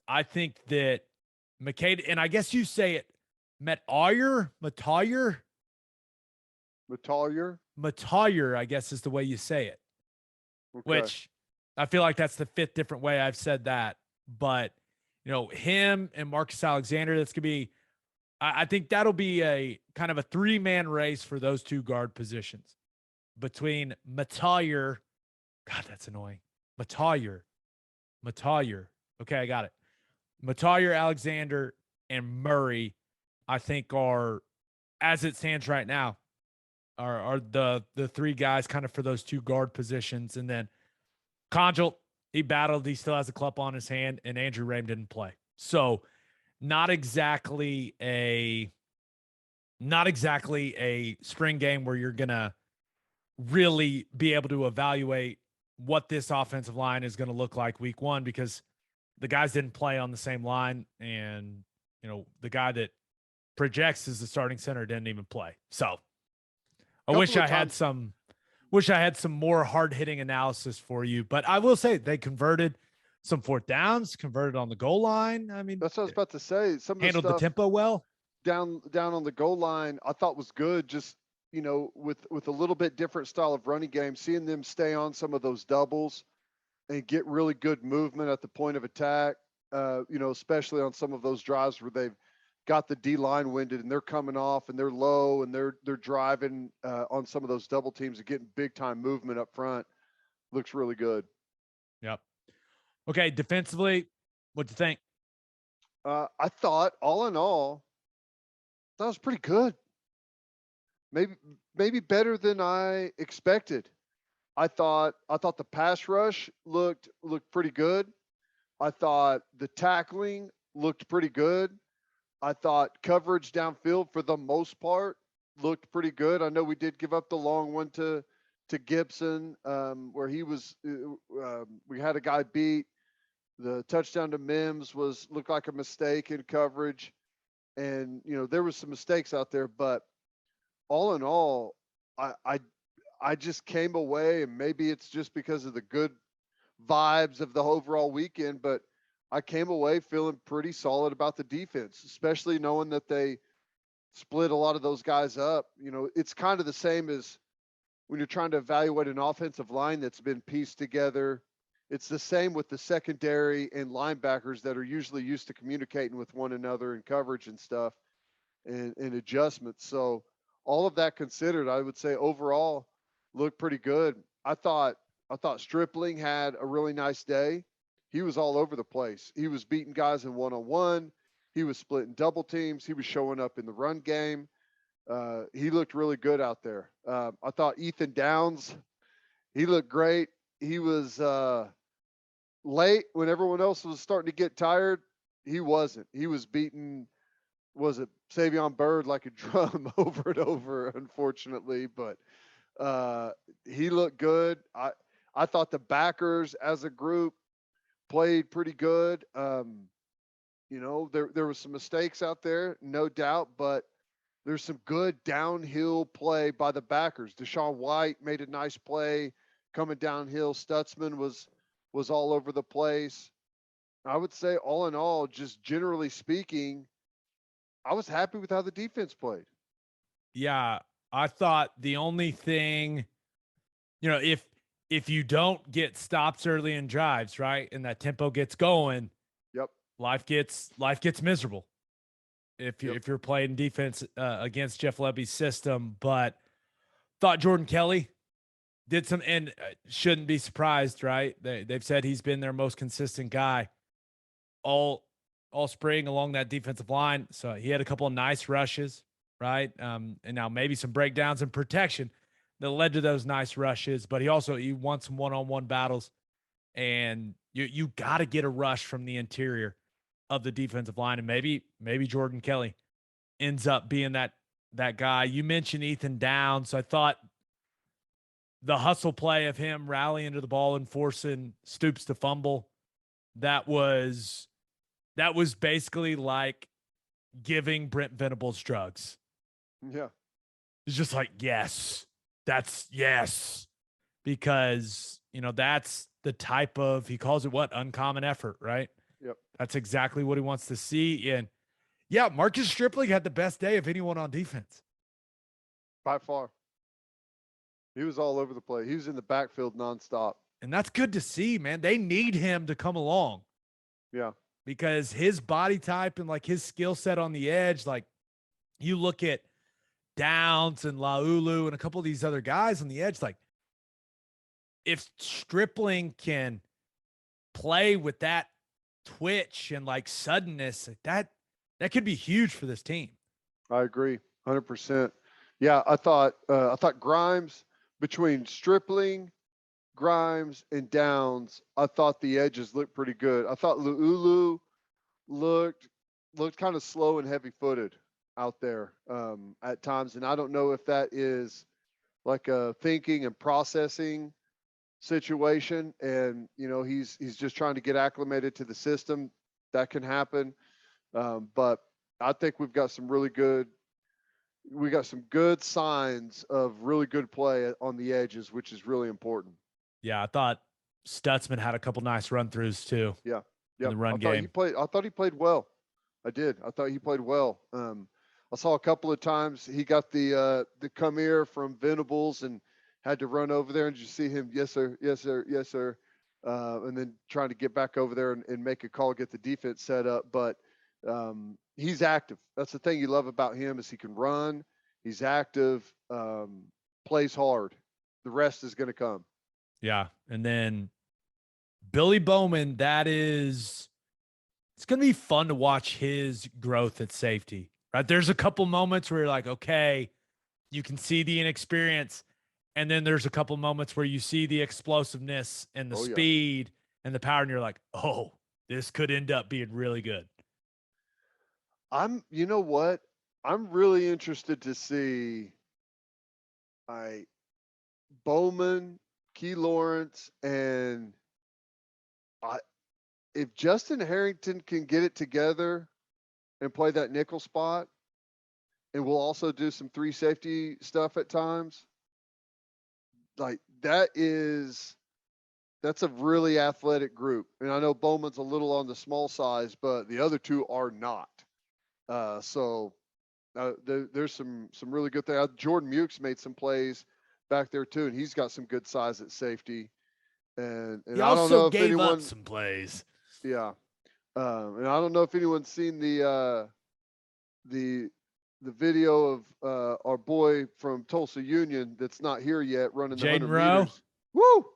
I think that McCade, and I guess you say it, Metaier, I guess is the way you say it, Okay. which I feel like that's the fifth different way I've said that. But, him and Marcus Alexander, that's going to be, I think that'll be a kind of a 3-man race for those two guard positions between Metaier. God, that's annoying. Metaier. Okay, I got it. Metaier, Alexander, and Murray, I think are, as it stands right now, are the three guys kind of for those two guard positions. And then Conjal, he battled. He still has a club on his hand, and Andrew Rame didn't play. So not exactly a spring game where you're going to really be able to evaluate what this offensive line is going to look like week one, because the guys didn't play on the same line. And, the guy that projects as the starting center didn't even play. So I wish I had some more hard-hitting analysis for you, but I will say they converted some fourth downs, converted on the goal line. I mean, that's what I was about to say. Some of handled the stuff the tempo well down on the goal line, I thought was good. Just with a little bit different style of running game, seeing them stay on some of those doubles and get really good movement at the point of attack. Especially on some of those drives where they've got the D line winded and they're coming off and they're low and they're driving on some of those double teams and getting big time movement up front. Looks really good. Yep. Okay, defensively, what'd you think? I thought all in all, that was pretty good. Maybe better than I expected. I thought the pass rush looked pretty good. I thought the tackling looked pretty good. I thought coverage downfield for the most part looked pretty good. I know we did give up the long one to Gibson, where he was. We had a guy beat. The touchdown to Mims looked like a mistake in coverage, and there was some mistakes out there. But all in all, I just came away, and maybe it's just because of the good vibes of the overall weekend, but I came away feeling pretty solid about the defense, especially knowing that they split a lot of those guys up. It's kind of the same as when you're trying to evaluate an offensive line that's been pieced together. It's the same with the secondary and linebackers that are usually used to communicating with one another in coverage and stuff and adjustments. So all of that considered, I would say overall looked pretty good. I thought Stripling had a really nice day. He was all over the place. He was beating guys in one-on-one. He was splitting double teams. He was showing up in the run game. He looked really good out there. I thought Ethan Downs, he looked great. He was late when everyone else was starting to get tired. He wasn't. He was beating was it Savion Bird like a drum over and over, unfortunately, but uh, he looked good. I thought the backers as a group played pretty good. There was some mistakes out there, no doubt, but there's some good downhill play by the backers. Deshaun White made a nice play coming downhill. Stutzman was all over the place. I would say all in all, just generally speaking, I was happy with how the defense played. Yeah, I thought the only thing, if you don't get stops early in drives, right, and that tempo gets going, Yep. life gets miserable. If you're playing defense against Jeff Lebby's system, but thought Jordan Kelly did some, and shouldn't be surprised, right? They've said he's been their most consistent guy all spring along that defensive line. So he had a couple of nice rushes, right? And now maybe some breakdowns and protection that led to those nice rushes. But he won some one-on-one battles, and you got to get a rush from the interior of the defensive line, and maybe Jordan Kelly ends up being that guy. You mentioned Ethan Downs, so I thought the hustle play of him rallying to the ball and forcing Stoops to fumble, that was basically like giving Brent Venables drugs. Yeah. It's just like, yes, because that's the type of, he calls it what, uncommon effort, right? Yep. That's exactly what he wants to see. And yeah, Marcus Stripling had the best day of anyone on defense. By far. He was all over the place. He was in the backfield nonstop. And that's good to see, man. They need him to come along. Yeah. Because his body type and like his skill set on the edge, like you look at Downs and Laulu and a couple of these other guys on the edge, like if Stripling can play with that twitch and like suddenness, that could be huge for this team. I agree 100%. Yeah, I thought Grimes, between Stripling, Grimes, and Downs, I thought the edges looked pretty good. I thought Laulu looked kind of slow and heavy-footed out there at times, and I don't know if that is like a thinking and processing situation, and he's just trying to get acclimated to the system. That can happen, but I think we got some good signs of really good play on the edges, which is really important. Yeah, I thought Stutzman had a couple nice run throughs too. Yeah, in the run game. I thought he played well. I did. I thought he played well. I saw a couple of times he got the come here from Venables and had to run over there, and you see him, yes sir, yes sir, yes sir, and then trying to get back over there and make a call, get the defense set up. But he's active. That's the thing you love about him, is he can run. He's active, plays hard. The rest is going to come. Yeah. And then Billy Bowman, it's going to be fun to watch his growth at safety, right? There's a couple moments where you're like, okay, you can see the inexperience. And then there's a couple moments where you see the explosiveness and the speed and the power, and you're like, oh, this could end up being really good. You know what? I'm really interested to see Bowman, Key Lawrence, and if Justin Harrington can get it together and play that nickel spot, and we'll also do some 3 safety stuff at times, like that's a really athletic group. And I know Bowman's a little on the small size, but the other 2 are not. There's some really good things. Jordan Mukes made some plays back there too, and he's got some good size at safety. And he I don't know if gave anyone up some plays. Yeah, and I don't know if anyone's seen the video of our boy from Tulsa Union that's not here yet running the 100 meters. Woo!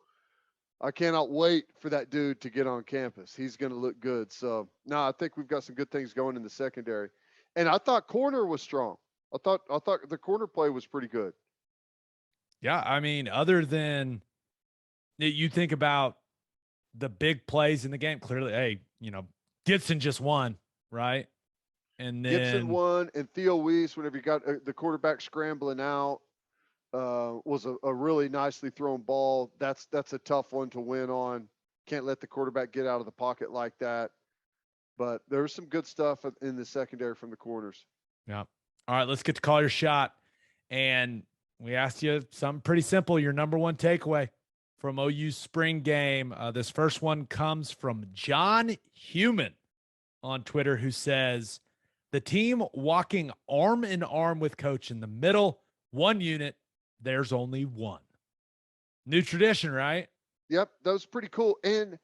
I cannot wait for that dude to get on campus. He's going to look good. So, no, I think we've got some good things going in the secondary. And I thought corner was strong. I thought the corner play was pretty good. Yeah, I mean, other than you think about the big plays in the game, clearly, hey, Gibson just won, right? And Gibson then won, and Theo Weiss, whenever you got the quarterback scrambling out, was a really nicely thrown ball. That's a tough one to win on. Can't let the quarterback get out of the pocket like that. But there was some good stuff in the secondary from the corners. yeah. All right, let's get to call your shot. And we asked you something pretty simple. Your number one takeaway from OU's spring game. This first one comes from John Human on Twitter, who says, the team walking arm in arm with coach in the middle, one unit, there's only one. New tradition, right? Yep, that was pretty cool. And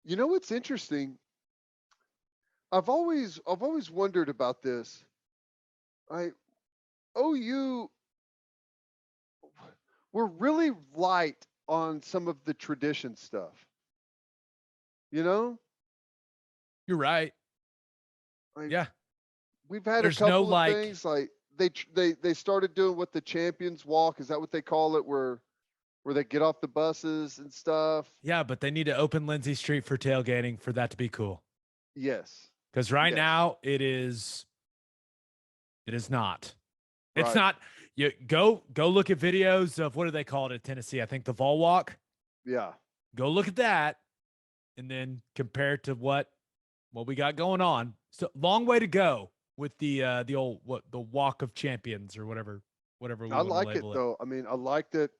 you know what's interesting? I've always wondered about this. OU, we're really light on some of the tradition stuff. You know? You're right. Like, yeah. We've had There's a couple no, of things like they started doing what the champions walk. Is that what they call it? Where they get off the buses and stuff? Yeah, but they need to open Lindsay Street for tailgating for that to be cool. Yes. Because right now it is not. It's not. You go look at videos of, what do they call it at Tennessee? I think the Vol Walk. Yeah. Go look at that, and then compare it to what we got going on. So long way to go with the old the Walk of Champions or whatever we I like it though. I mean, I like that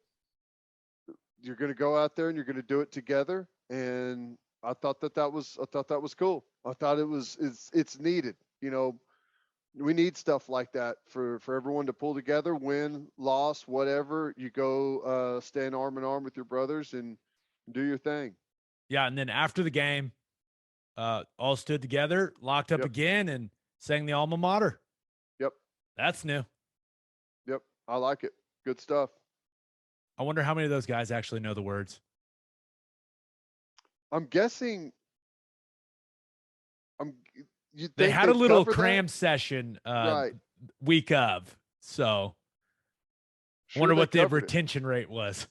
you're going to go out there and you're going to do it together. And I thought that was cool. I thought it's needed. You know, we need stuff like that for everyone to pull together, win, loss, whatever. You go stand arm in arm with your brothers and do your thing. Yeah, and then after the game, all stood together, locked up again, and sang the alma mater. Yep. That's new. Yep. I like it. Good stuff. I wonder how many of those guys actually know the words. I'm guessing. They had a little cram session week of. So I wonder what the retention rate was.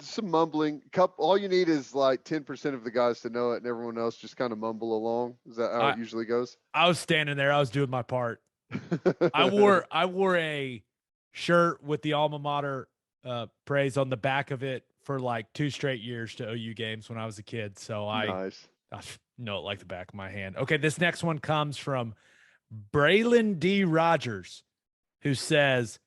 Some mumbling. All you need is like 10% of the guys to know it, and everyone else just kind of mumble along. Is that how it usually goes? I was standing there. I was doing my part. I wore a shirt with the alma mater praise on the back of it for like 2 straight years to OU games when I was a kid. So I know it like the back of my hand. Okay, this next one comes from Braylon D. Rogers, who says,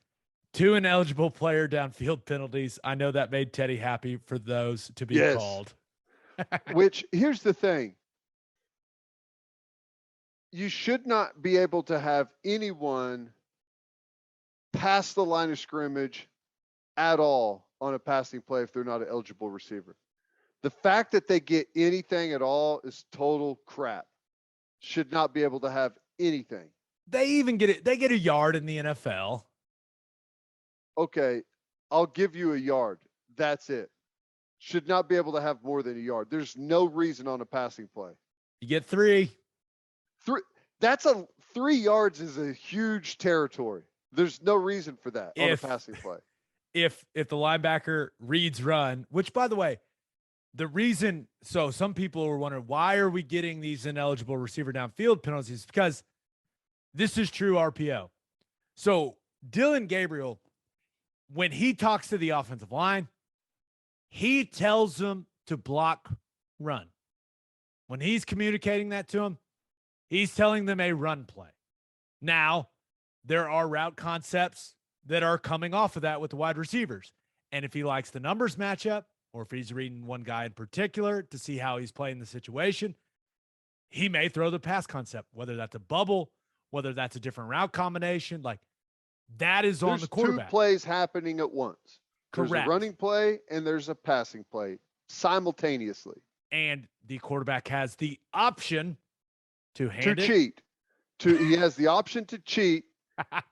2 ineligible player downfield penalties. I know that made Teddy happy for those to be called. Which, here's the thing. You should not be able to have anyone pass the line of scrimmage at all on a passing play if they're not an eligible receiver. The fact that they get anything at all is total crap. Should not be able to have anything. They even get it. They get a yard in the NFL. Okay, I'll give you a yard. That's it. Should not be able to have more than a yard. There's no reason on a passing play. You get 3. 3 yards is a huge territory. There's no reason for that on a passing play. If the linebacker reads run, which, by the way, the reason, so some people were wondering, why are we getting these ineligible receiver downfield penalties? Because this is true RPO. So Dylan Gabriel, when he talks to the offensive line, he tells them to block run. When he's communicating that to them, he's telling them a run play. Now, there are route concepts that are coming off of that with the wide receivers. And if he likes the numbers matchup, or if he's reading one guy in particular to see how he's playing the situation, he may throw the pass concept, whether that's a bubble, whether that's a different route combination. Like, that is on the quarterback. There's 2 plays happening at once. Correct. There's a running play and there's a passing play simultaneously. And the quarterback has the option to cheat. He has the option to cheat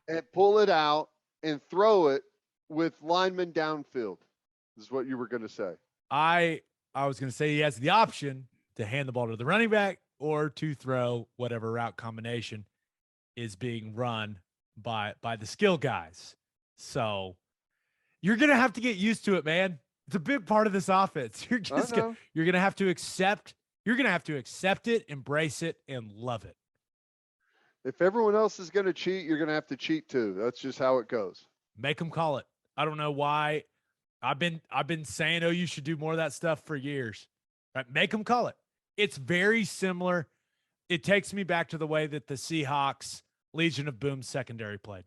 and pull it out and throw it with linemen downfield. This is what you were going to say. I was going to say he has the option to hand the ball to the running back or to throw whatever route combination is being run by the skill guys. So you're going to have to get used to it, man. It's a big part of this offense. You're going to have to accept You're going to have to accept it, embrace it, and love it. If everyone else is going to cheat, you're going to have to cheat too. That's just how it goes. Make them call it. I don't know why. I've been saying, oh, you should do more of that stuff for years. Right? Make them call it. It's very similar. It takes me back to the way that the Seahawks Legion of Boom secondary played.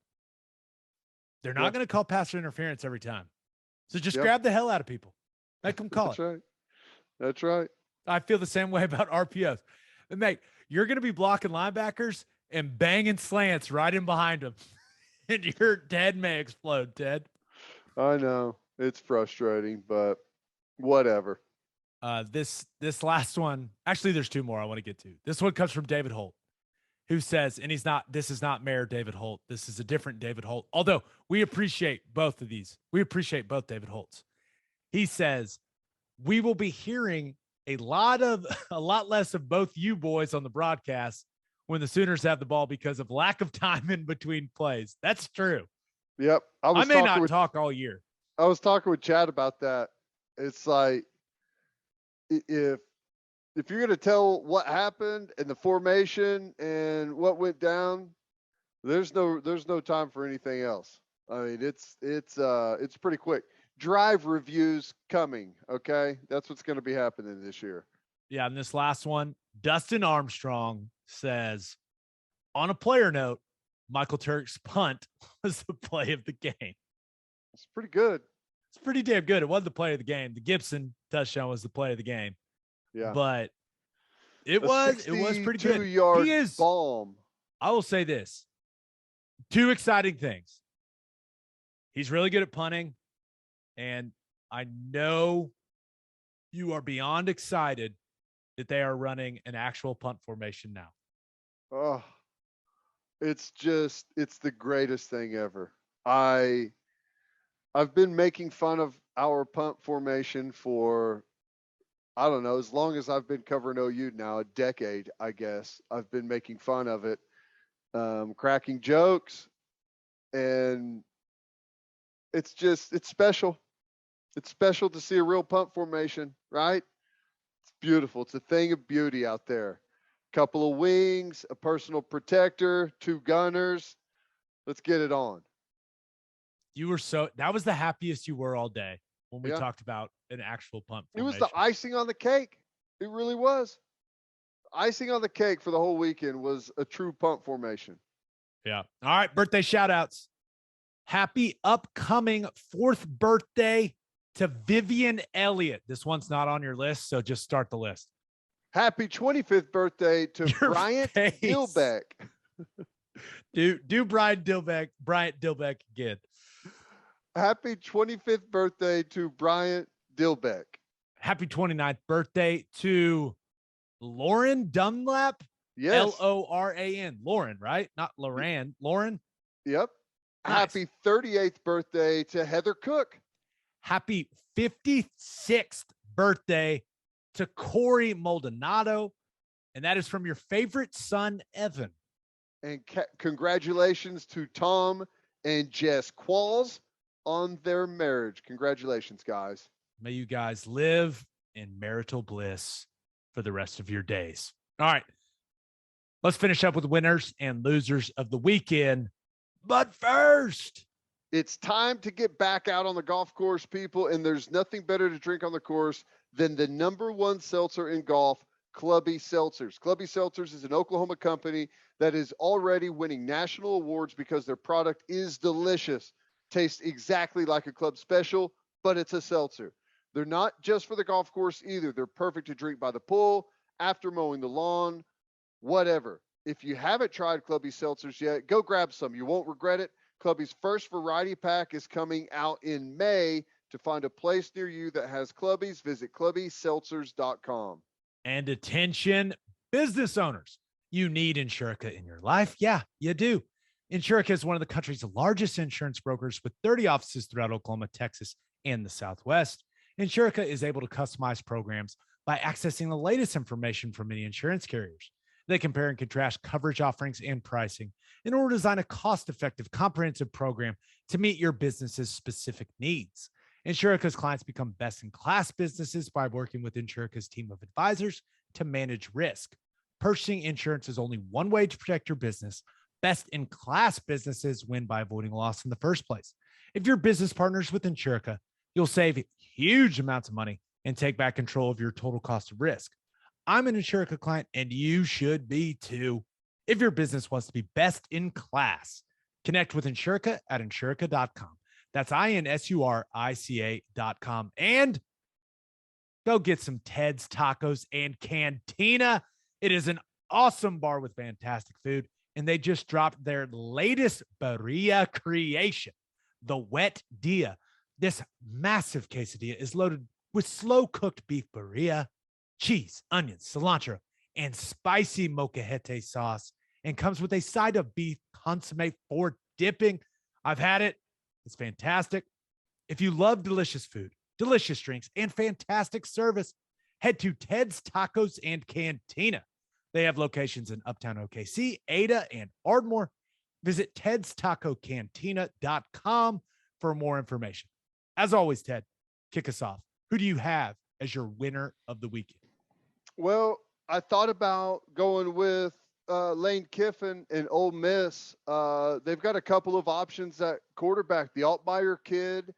They're not going to call pass interference every time. So just grab the hell out of people. Make them call That's it. right. That's right. I feel the same way about RPOs. And mate, you're going to be blocking linebackers and banging slants right in behind them. And your head may explode, Ted. I know. It's frustrating, but whatever. This last one, actually, there's two more I want to get to. This one comes from David Holt, who says, and this is not Mayor David Holt. This is a different David Holt. Although we appreciate both of these. We appreciate both David Holts. He says, we will be hearing a lot less of both you boys on the broadcast when the Sooners have the ball because of lack of time in between plays. That's true. Yep. I may not talk all year. I was talking with Chad about that. It's like, if you're going to tell what happened and the formation and what went down, there's no time for anything else. I mean, it's pretty quick. Drive reviews coming. Okay. That's what's going to be happening this year. Yeah. And this last one, Dustin Armstrong says, on a player note, Michael Turk's punt was the play of the game. It's pretty good. It's pretty damn good. It wasn't the play of the game. The Gibson touchdown was the play of the game. Yeah. But it was pretty good. 62-yard bomb. I will say this. Two exciting things. He's really good at punting. And I know you are beyond excited that they are running an actual punt formation now. Oh, it's the greatest thing ever. I've been making fun of our punt formation for, I don't know, as long as I've been covering OU now, a decade, I guess. I've been making fun of it, cracking jokes, and it's special. It's special to see a real punt formation, right? It's beautiful. It's a thing of beauty out there. Couple of wings, a personal protector, two gunners. Let's get it on. That was the happiest you were all day when we talked about an actual punt formation. It was the icing on the cake. It really was. Icing on the cake for the whole weekend was a true punt formation. Yeah. All right. Birthday shout outs. Happy upcoming 4th birthday to Vivian Elliott. This one's not on your list, so just start the list. Happy 25th birthday to Bryant Dilbeck. Do Bryant Dilbeck again. Happy 25th birthday to Bryant Dilbeck. Happy 29th birthday to Lauren Dunlap. Yes. Loran. Lauren, right? Not Loran. Lauren. Yep. Nice. Happy 38th birthday to Heather Cook. Happy 56th birthday to Corey Maldonado. And that is from your favorite son, Evan. And congratulations to Tom and Jess Qualls on their marriage. Congratulations, guys. May you guys live in marital bliss for the rest of your days. All right. Let's finish up with winners and losers of the weekend. But first, it's time to get back out on the golf course, people. And there's nothing better to drink on the course than the #1 seltzer in golf, Clubby Seltzers. Clubby Seltzers is an Oklahoma company that is already winning national awards because their product is delicious. Tastes exactly like a club special, but it's a seltzer. They're not just for the golf course either. They're perfect to drink by the pool, after mowing the lawn, whatever. If you haven't tried Clubby Seltzers yet, go grab some. You won't regret it. Clubby's first variety pack is coming out in May. To find a place near you that has Clubbies, visit clubbyseltzers.com. And attention, business owners. You need Insurica in your life. Yeah, you do. Insurica is one of the country's largest insurance brokers with 30 offices throughout Oklahoma, Texas, and the Southwest. Insurica is able to customize programs by accessing the latest information from many insurance carriers. They compare and contrast coverage offerings and pricing in order to design a cost-effective, comprehensive program to meet your business's specific needs. Insurica's clients become best-in-class businesses by working with Insurica's team of advisors, to manage risk. Purchasing insurance is only one way to protect your business. Best in class businesses win by avoiding loss in the first place. If your business partners with Insurica, you'll save huge amounts of money and take back control of your total cost of risk. I'm an Insurica client, and you should be too. If your business wants to be best in class, connect with Insurica at insurica.com. That's INSURICA.com. And go get some Ted's Tacos and Cantina. It is an awesome bar with fantastic food, and they just dropped their latest birria creation, the Wet Dia. This massive quesadilla is loaded with slow-cooked beef birria, cheese, onions, cilantro, and spicy molcajete sauce, and comes with a side of beef consomme for dipping. I've had it. It's fantastic. If you love delicious food, delicious drinks, and fantastic service, head to Ted's Tacos and Cantina. They have locations in Uptown OKC, Ada, and Ardmore. Visit tedstacocantina.com for more information. As always, Ted, kick us off. Who do you have as your winner of the weekend? Well, I thought about going with Lane Kiffin and Ole Miss. They've got a couple of options at quarterback. The Altmaier kid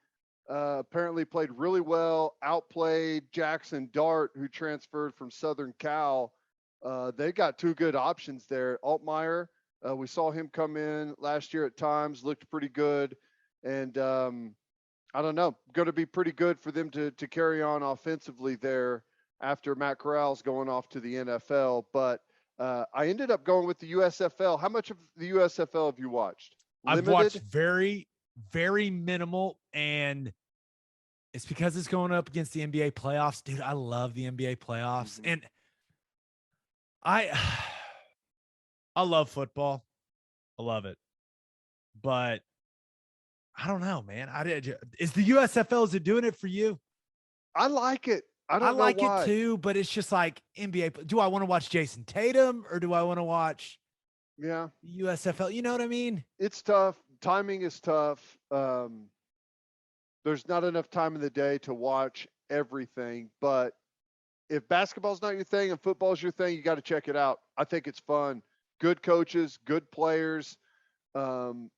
apparently played really well, outplayed Jackson Dart, who transferred from Southern Cal. They got two good options there. Altmaier, we saw him come in last year at times, looked pretty good. And I don't know, going to be pretty good for them to carry on offensively there after Matt Corral's going off to the NFL. But I ended up going with the USFL. How much of the USFL have you watched? Limited? I've watched very, very minimal, and it's because it's going up against the NBA playoffs. Dude, I love the NBA playoffs. Mm-hmm. And I love football. I love it. But I don't know, man. Is the USFL, is it doing it for you? I like it. I like it too, but it's just like NBA. Do I want to watch Jason Tatum or do I want to watch USFL? You know what I mean? It's tough. Timing is tough. There's not enough time in the day to watch everything, but if basketball's not your thing and football's your thing, you got to check it out. I think it's fun. Good coaches, good players.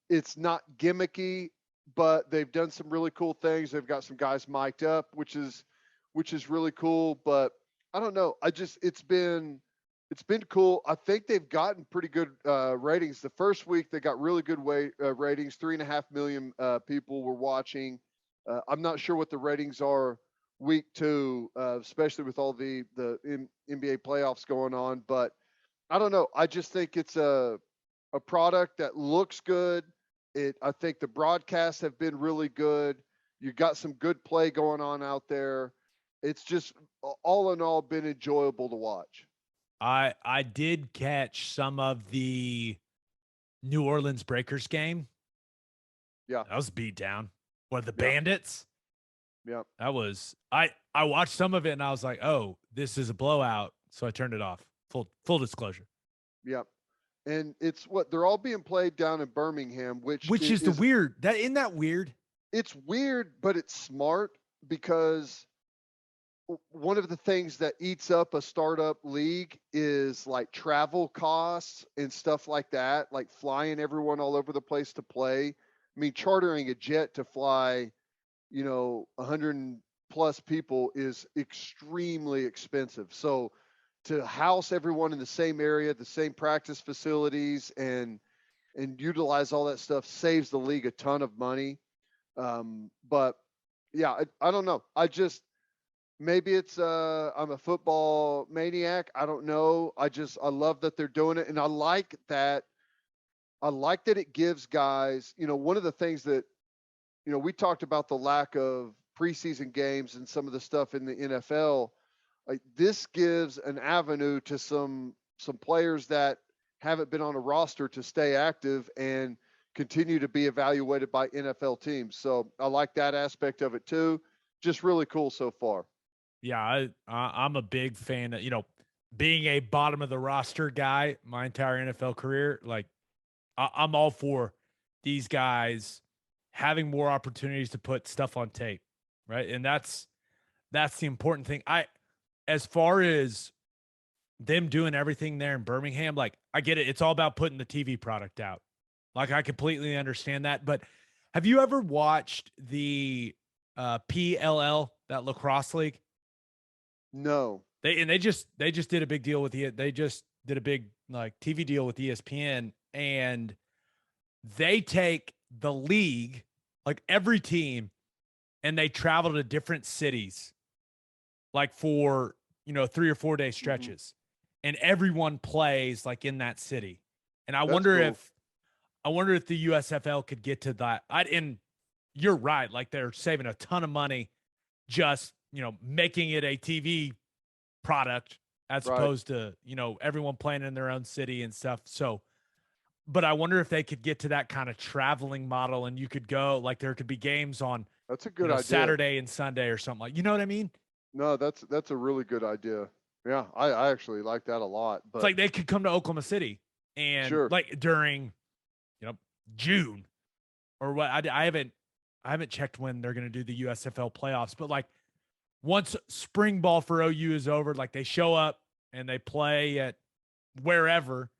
It's not gimmicky, but they've done some really cool things. They've got some guys mic'd up, which is really cool. But I don't know. It's been cool. I think they've gotten pretty good ratings. The first week they got really good ratings. 3.5 million people were watching. I'm not sure what the ratings are week 2, especially with all the NBA playoffs going on. But I don't know. I just think it's a product that looks good. I think the broadcasts have been really good. You got some good play going on out there. It's just all in all been enjoyable to watch. I did catch some of the New Orleans Breakers game. Yeah. That was beat down. What, the Bandits? Yeah. That was, I watched some of it and I was like, oh, this is a blowout. So I turned it off. Full disclosure. Yep. And it's they're all being played down in Birmingham, which is the weird. Isn't that weird? It's weird, but it's smart, because one of the things that eats up a startup league is like travel costs and stuff like that, like flying everyone all over the place to play. I mean, chartering a jet to fly, 100 plus people is extremely expensive. So to house everyone in the same area, the same practice facilities, and utilize all that stuff saves the league a ton of money. But yeah, I don't know. Maybe it's I'm a football maniac. I don't know. I love that they're doing it, and I like that it gives guys, one of the things that, we talked about the lack of preseason games and some of the stuff in the NFL. Like, this gives an avenue to some players that haven't been on a roster to stay active and continue to be evaluated by NFL teams. So I like that aspect of it too. Just really cool so far. Yeah, I'm a big fan of, being a bottom of the roster guy my entire NFL career. Like, I'm all for these guys having more opportunities to put stuff on tape, right? And that's the important thing. As far as them doing everything there in Birmingham, like I get it. It's all about putting the TV product out. Like I completely understand that. But have you ever watched the PLL, that lacrosse league? No. They just did a big deal with they just did a big like TV deal with ESPN, and they take the league, like every team, and they travel to different cities, like for 3 or 4 day stretches, and everyone plays like in that city. And I That's wonder cool. if the USFL could get to that. And you're right, like they're saving a ton of money just making it a TV product as Right. opposed to everyone playing in their own city and stuff. So, but I wonder if they could get to that kind of traveling model, and you could go like there could be games on That's a good idea. Saturday and Sunday or something, like, you know what I mean? No, that's a really good idea. Yeah, I actually like that a lot. But It's like they could come to Oklahoma City and sure. like during June or what. I haven't checked when they're going to do the USFL playoffs, but like once spring ball for OU is over, like they show up and they play at wherever,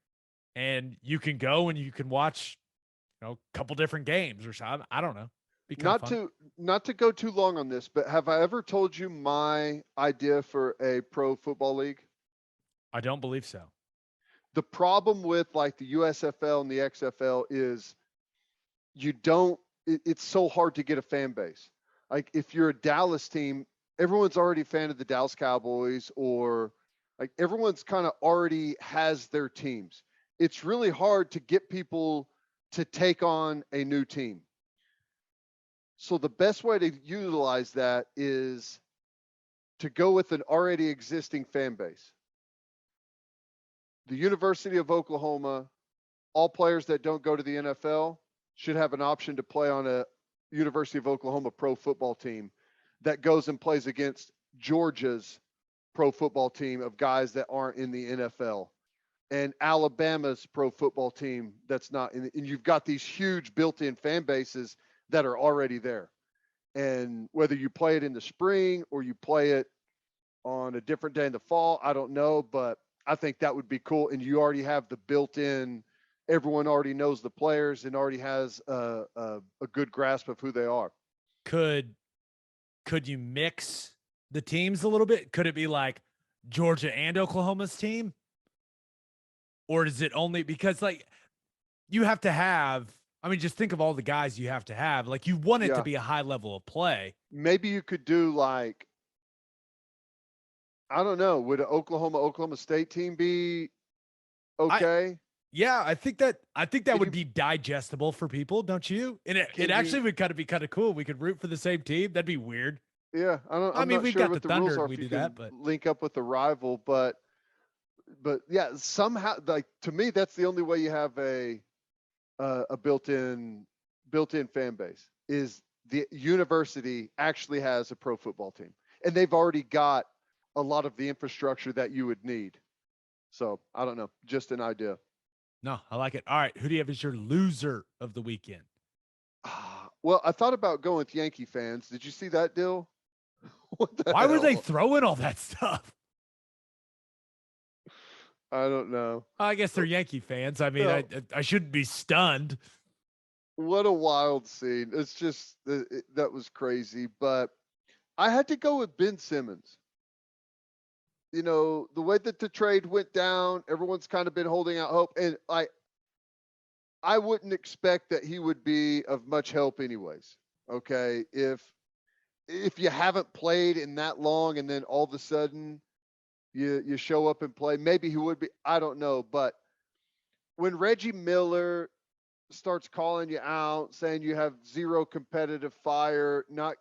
and you can go and you can watch a couple different games or something. I don't know. Be kind of fun. Not to go too long on this, but have I ever told you my idea for a pro football league? I don't believe so. The problem with like the USFL and the XFL is it's so hard to get a fan base. Like if you're a Dallas team, everyone's already a fan of the Dallas Cowboys, or like everyone's kind of already has their teams. It's really hard to get people to take on a new team. So the best way to utilize that is to go with an already existing fan base. The University of Oklahoma, all players that don't go to the NFL should have an option to play on a University of Oklahoma pro football team that goes and plays against Georgia's pro football team of guys that aren't in the NFL, and Alabama's pro football team that's not in. And you've got these huge built-in fan bases that are already there. And whether you play it in the spring or you play it on a different day in the fall, I don't know, but I think that would be cool. And you already have the built-in, everyone already knows the players and already has a good grasp of who they are. Could you mix the teams a little bit? Could it be like Georgia and Oklahoma's team? Or is it only because like you have to have, I mean, just think of all the guys you have to have. Like you want it to be a high level of play. Maybe you could do like, I don't know, would an Oklahoma State team be okay? I think that would be digestible for people, don't you? And it actually would kind of be kind of cool. We could root for the same team. That'd be weird. Yeah, I'm mean, not we've sure got what the the rules Thunder are and we if you do can that, but link up with the rival, but yeah, somehow, like to me, that's the only way you have a built-in fan base is the university actually has a pro football team, and they've already got a lot of the infrastructure that you would need. So I don't know, just an idea. No, I like it. All right, who do you have as your loser of the weekend? Well, I thought about going with Yankee fans. Did you see that deal? Why were they throwing all that stuff? I don't know. I guess they're Yankee fans. I mean, no. I shouldn't be stunned. What a wild scene. It's just, that was crazy. But I had to go with Ben Simmons. You know, the way that the trade went down, everyone's kind of been holding out hope. And I wouldn't expect that he would be of much help anyways. Okay. If you haven't played in that long and then all of a sudden you show up and play, maybe he would be, I don't know. But when Reggie Miller starts calling you out, saying you have zero competitive fire, not,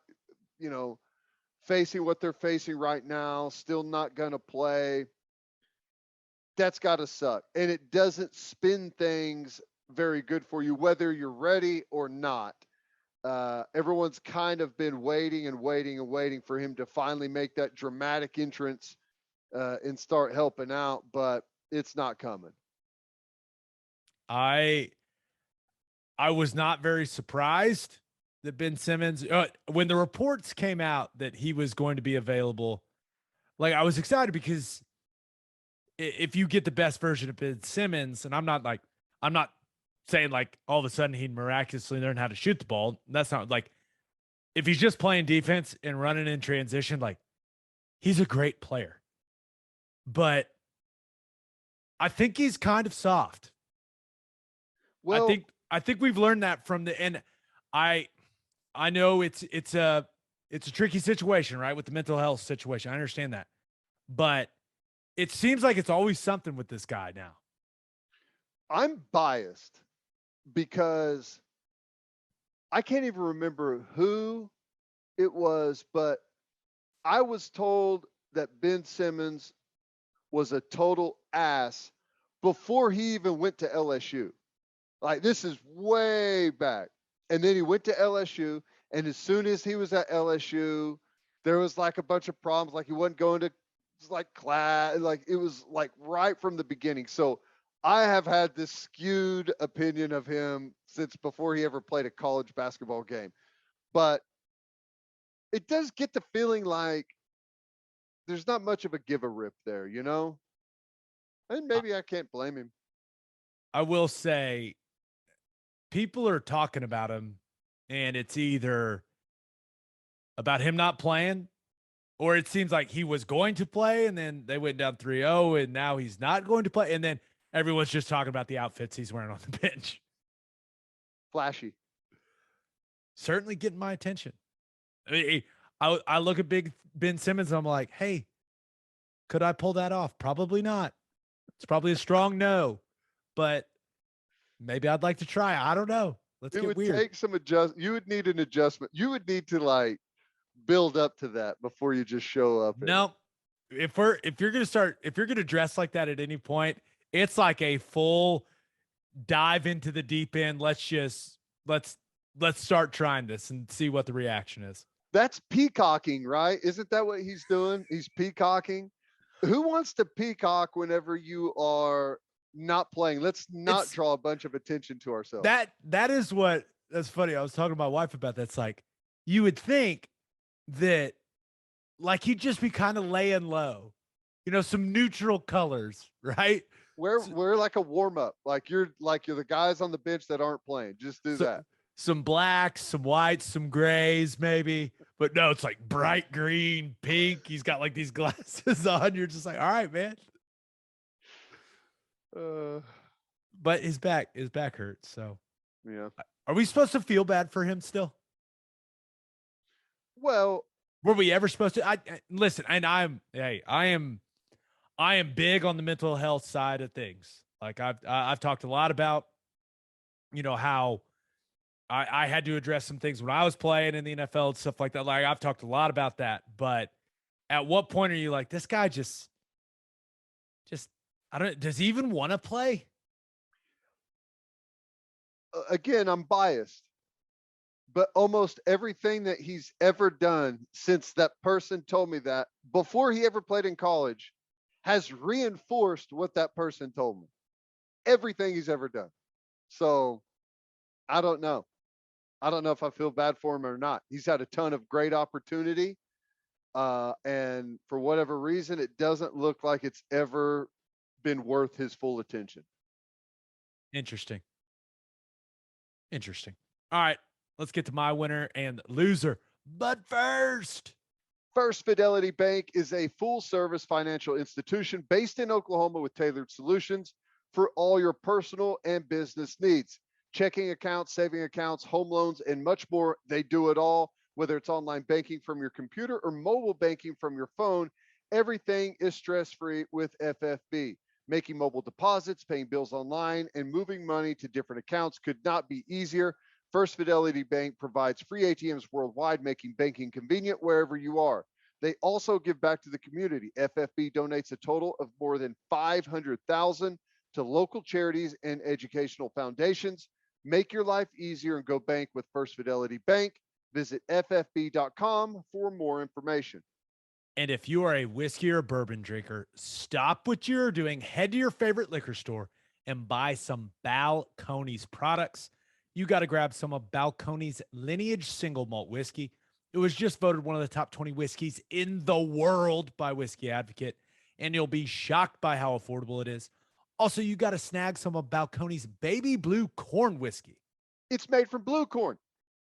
facing what they're facing right now, still not going to play, that's got to suck. And it doesn't spin things very good for you, whether you're ready or not. Everyone's kind of been waiting for him to finally make that dramatic entrance and start helping out, but it's not coming. I was not very surprised that Ben Simmons, when the reports came out that he was going to be available, like I was excited because if you get the best version of Ben Simmons, and I'm not saying like all of a sudden he'd miraculously learn how to shoot the ball. That's not like, if he's just playing defense and running in transition, like, he's a great player. But I think he's kind of soft. Well, I think we've learned that from and I know it's a tricky situation, right? With the mental health situation. I understand that. But it seems like it's always something with this guy now. I'm biased because I can't even remember who it was, but I was told that Ben Simmons was a total ass before he even went to LSU. Like, this is way back. And then he went to LSU, and as soon as he was at LSU, there was like a bunch of problems. Like, he wasn't going to like class. Like, it was like right from the beginning. So I have had this skewed opinion of him since before he ever played a college basketball game. But it does get the feeling like there's not much of a give a rip there, you know? And maybe I can't blame him. I will say, people are talking about him, and it's either about him not playing, or it seems like he was going to play and then they went down 3-0 and now he's not going to play. And then everyone's just talking about the outfits he's wearing on the bench. Flashy. Certainly getting my attention. I look at big Ben Simmons and I'm like, hey, could I pull that off? Probably not. It's probably a strong no, but maybe I'd like to try. I don't know. Let's It get would weird. take some adjust. You would need an adjustment. You would need to like build up to that before you just show up. No, if you're gonna dress like that at any point, it's like a full dive into the deep end. Let's start trying this and see what the reaction is. That's peacocking, right? Isn't that what he's doing? He's peacocking. Who wants to peacock whenever you are not playing? Let's not draw a bunch of attention to ourselves. That's funny. I was talking to my wife about that. It's like, you would think that like he'd just be kind of laying low, some neutral colors, right? We're like a warm up. Like you're the guys on the bench that aren't playing. Just do that. Some blacks, some whites, some grays, maybe. But no, it's like bright green, pink. He's got like these glasses on. You're just like, all right, man. But his back hurts. So yeah. Are we supposed to feel bad for him still? Well, were we ever supposed to? Listen, and I am big on the mental health side of things. Like I've talked a lot about, how I had to address some things when I was playing in the NFL and stuff like that. Like, I've talked a lot about that. But at what point are you like, this guy just I don't, does he even want to play? Again, I'm biased, but almost everything that he's ever done since that person told me that before he ever played in college has reinforced what that person told me. Everything he's ever done. So I don't know. I don't know if I feel bad for him or not. He's had a ton of great opportunity. And for whatever reason, it doesn't look like it's ever been worth his full attention. Interesting. All right, let's get to my winner and loser. But first, First Fidelity Bank is a full-service financial institution based in Oklahoma with tailored solutions for all your personal and business needs. Checking accounts, saving accounts, home loans, and much more. They do it all, whether it's online banking from your computer or mobile banking from your phone. Everything is stress-free with FFB. Making mobile deposits, paying bills online, and moving money to different accounts could not be easier. First Fidelity Bank provides free ATMs worldwide, making banking convenient wherever you are. They also give back to the community. FFB donates a total of more than $500,000 to local charities and educational foundations. Make your life easier and go bank with First Fidelity Bank. Visit ffb.com for more information. And if you are a whiskey or bourbon drinker, stop what you're doing, head to your favorite liquor store and buy some Balcones products. You got to grab some of Balcones Lineage Single Malt Whiskey. It was just voted one of the top 20 whiskeys in the world by Whiskey Advocate. and you'll be shocked by how affordable it is. Also, you got to snag some of Balcones baby blue corn whiskey. It's made from blue corn.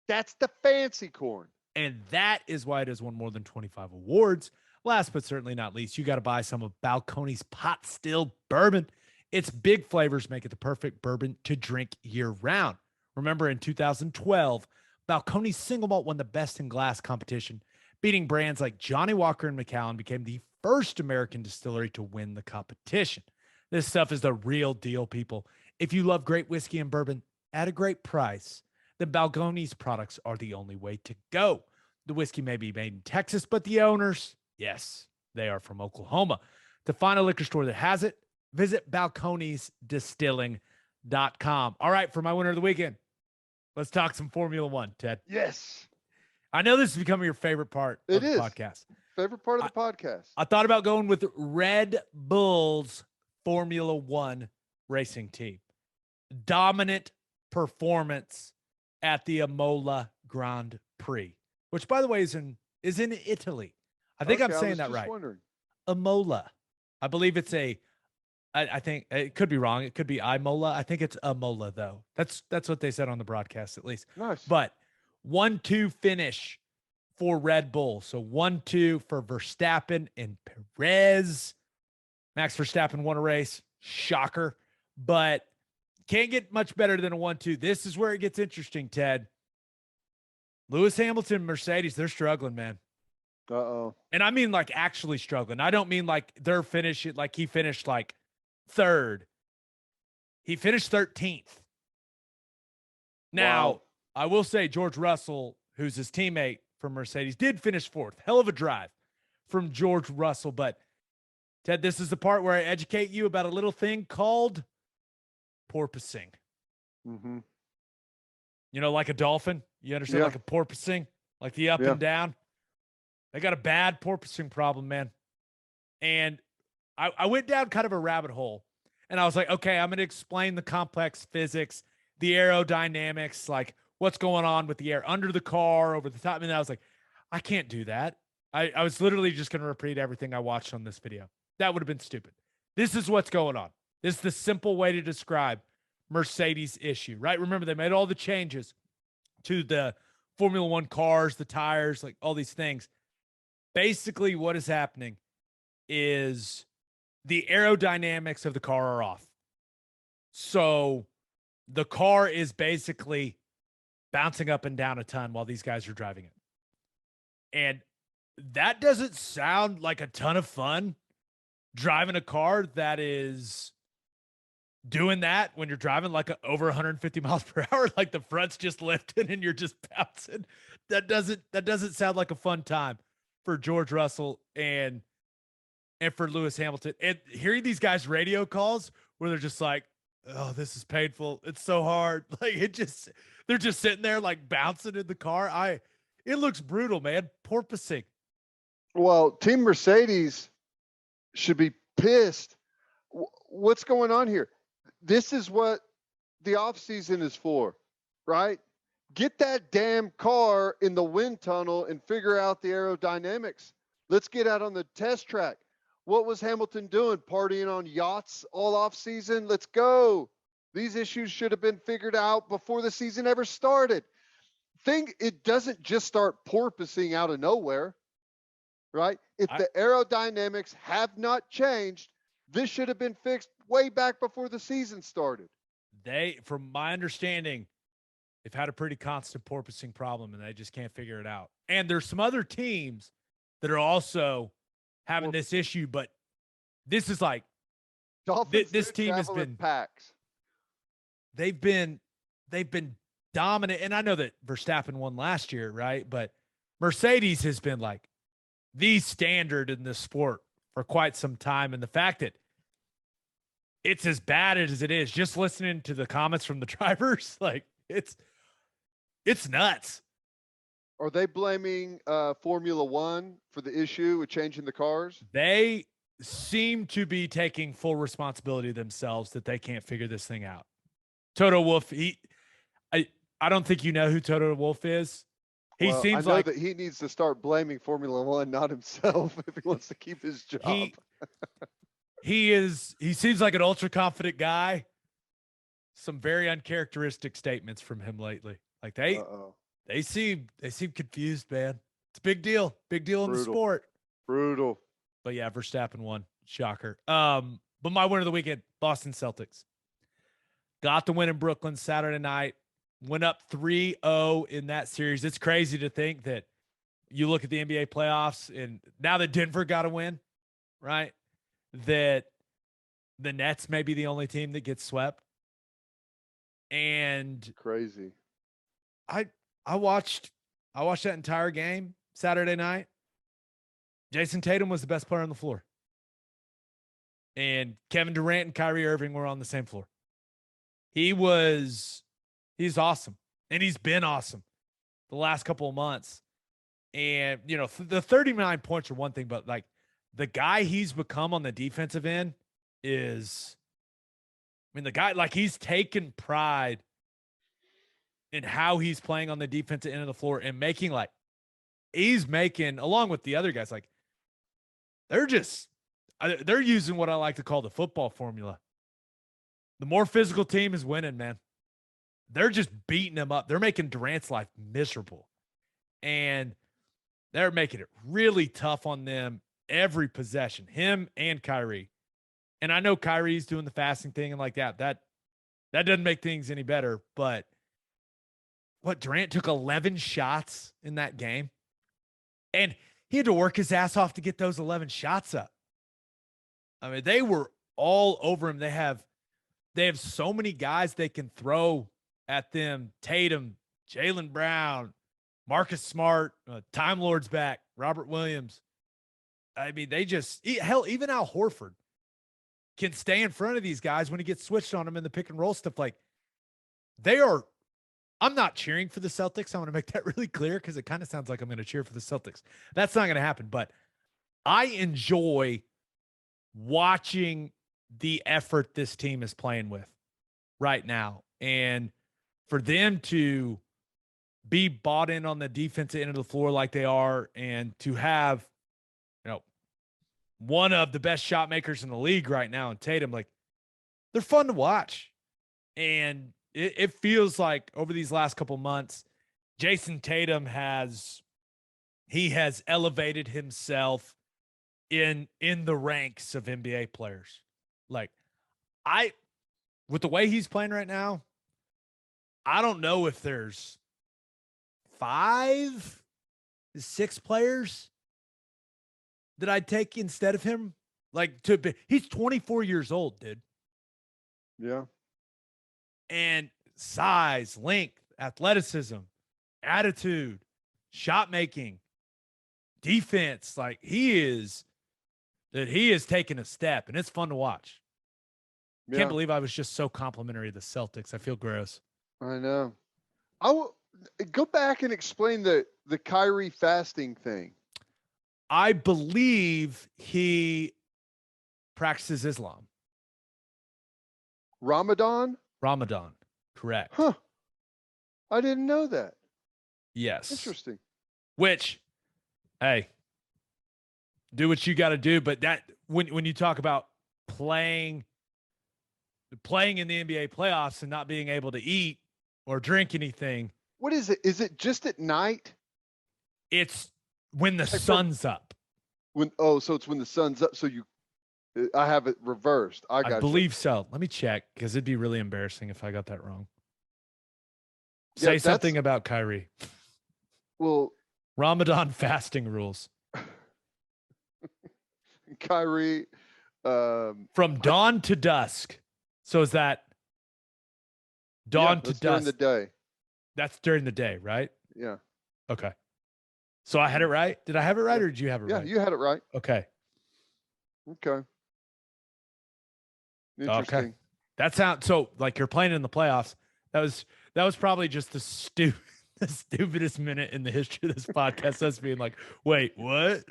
That's the fancy corn. And that is why it has won more than 25 awards. Last but certainly not least, you got to buy some of Balcones pot still bourbon. Its big flavors make it the perfect bourbon to drink year round. Remember, in 2012, Balcones Single Malt won the Best in Glass competition, beating brands like Johnny Walker and Macallan, became the first American distillery to win the competition. This stuff is the real deal, people. If you love great whiskey and bourbon at a great price, then Balcones products are the only way to go. The whiskey may be made in Texas, but the owners, yes, they are from Oklahoma. To find a liquor store that has it, visit balconesdistilling.com. All right, for my winner of the weekend, let's talk some Formula One, Ted. Yes. I know this is becoming your favorite part of the podcast. Favorite part of the podcast. I thought about going with Red Bull's Formula One racing team. Dominant performance at the Imola Grand Prix, which, by the way, is in Italy. I think I'm saying that right. Imola. I believe it's I think it could be wrong. It could be Imola. I think it's Imola, though. That's what they said on the broadcast, at least. Nice. But 1-2 finish for Red Bull. So 1-2 for Verstappen and Perez. Max Verstappen won a race. Shocker. But can't get much better than a 1-2. This is where it gets interesting, Ted. Lewis Hamilton, Mercedes, they're struggling, man. Uh-oh. And I mean, like, actually struggling. I don't mean like they're finishing, like he finished like third. He finished 13th. Now, wow. I will say George Russell, who's his teammate from Mercedes, did finish fourth. Hell of a drive from George Russell. But, Ted, this is the part where I educate you about a little thing called porpoising. Mm-hmm. You know, like a dolphin? You understand? Yeah. Like a porpoising? Like the up and down? They got a bad porpoising problem, man. And I went down kind of a rabbit hole. And I was like, okay, I'm going to explain the complex physics, the aerodynamics, like what's going on with the air under the car, over the top. And I was like, I can't do that. I was literally just going to repeat everything I watched on this video. That would have been stupid. This is what's going on. This is the simple way to describe Mercedes' issue, right? Remember, they made all the changes to the Formula One cars, the tires, like all these things. Basically, what is happening is the aerodynamics of the car are off. So the car is basically bouncing up and down a ton while these guys are driving it. And that doesn't sound like a ton of fun, driving a car that is doing that when you're driving like over 150 miles per hour, like the front's just lifting and you're just bouncing. That doesn't sound like a fun time for George Russell and for Lewis Hamilton. And hearing these guys' radio calls where they're just like, oh, this is painful. It's so hard. Like they're just sitting there like bouncing in the car. It looks brutal, man. Porpoising. Well, Team Mercedes should be pissed. What's going on here? This is what the offseason is for, right? Get that damn car in the wind tunnel and figure out the aerodynamics. Let's get out on the test track. What was Hamilton doing? Partying on yachts all off season? Let's go. These issues should have been figured out before the season ever started. It doesn't just start porpoising out of nowhere, right? If the aerodynamics have not changed, this should have been fixed way back before the season started. From my understanding, they've had a pretty constant porpoising problem and they just can't figure it out. And there's some other teams that are also having this issue, but this is like this team has been packs. They've been dominant, and I know that Verstappen won last year, right? But Mercedes has been like the standard in this sport for quite some time, and the fact that it's as bad as it is, just listening to the comments from the drivers, like it's nuts. Are they blaming Formula One for the issue with changing the cars? They seem to be taking full responsibility themselves that they can't figure this thing out. Toto Wolff, I don't think you know who Toto Wolff is. He Well, I seems know like that he needs to start blaming Formula One, not himself, if he wants to keep his job. he seems like an ultra confident guy. Some very uncharacteristic statements from him lately. Like they seem confused, man. It's a big deal. Big deal in the sport. Brutal. But yeah, Verstappen won. Shocker. But my win of the weekend, Boston Celtics. Got the win in Brooklyn Saturday night. Went up 3-0 in that series. It's crazy to think that you look at the NBA playoffs, and now that Denver got a win, right, that the Nets may be the only team that gets swept. And crazy. I watched that entire game Saturday night. Jason Tatum was the best player on the floor. And Kevin Durant and Kyrie Irving were on the same floor. He's awesome. And he's been awesome the last couple of months. And, you know, the 39 points are one thing, but like the guy he's become on the defensive end is, I mean, the guy, like he's taken pride in how he's playing on the defensive end of the floor and he's making, along with the other guys, like they're using what I like to call the football formula. The more physical team is winning, man. They're just beating them up. They're making Durant's life miserable. And they're making it really tough on them every possession, him and Kyrie. And I know Kyrie's doing the fasting thing and like that. That doesn't make things any better. But Durant took 11 shots in that game. And he had to work his ass off to get those 11 shots up. I mean, they were all over him. They have so many guys they can throw at them. Tatum, Jaylen Brown, Marcus Smart, Time Lord's back, Robert Williams. I mean, hell, even Al Horford can stay in front of these guys when he gets switched on them in the pick and roll stuff. Like I'm not cheering for the Celtics. I want to make that really clear because it kind of sounds like I'm going to cheer for the Celtics. That's not going to happen, but I enjoy watching the effort this team is playing with right now. And for them to be bought in on the defensive end of the floor like they are, and to have, you know, one of the best shot makers in the league right now in Tatum, like they're fun to watch. And it feels like over these last couple months, Jason Tatum has elevated himself in the ranks of NBA players. Like with the way he's playing right now, I don't know if there's 5, 6 players that I'd take instead of him. He's 24 years old, dude. Yeah. And size, length, athleticism, attitude, shot making, defense, like he is taking a step, and it's fun to watch. Yeah. Can't believe I was just so complimentary of the Celtics. I feel gross. I know. I will go back and explain the Kyrie fasting thing. I believe he practices Islam. Ramadan, correct. Huh. I didn't know that. Yes. Interesting. Which, hey, do what you got to do. But that when you talk about playing in the NBA playoffs and not being able to eat or drink anything. What is it? Is it just at night? It's when the sun's up. So it's when the sun's up. So I have it reversed. I believe so. Let me check because it'd be really embarrassing if I got that wrong. Say something about Kyrie. Well, Ramadan fasting rules. Kyrie. From dawn to dusk. So is that dawn to dusk? During the day. That's during the day, right? Yeah. Okay. So I had it right? Did I have it right or did you have it right? Yeah, you had it right. Okay. Interesting. Okay. That sounds so like you're playing in the playoffs. That was probably just the stupidest minute in the history of this podcast. Us being like, wait, what?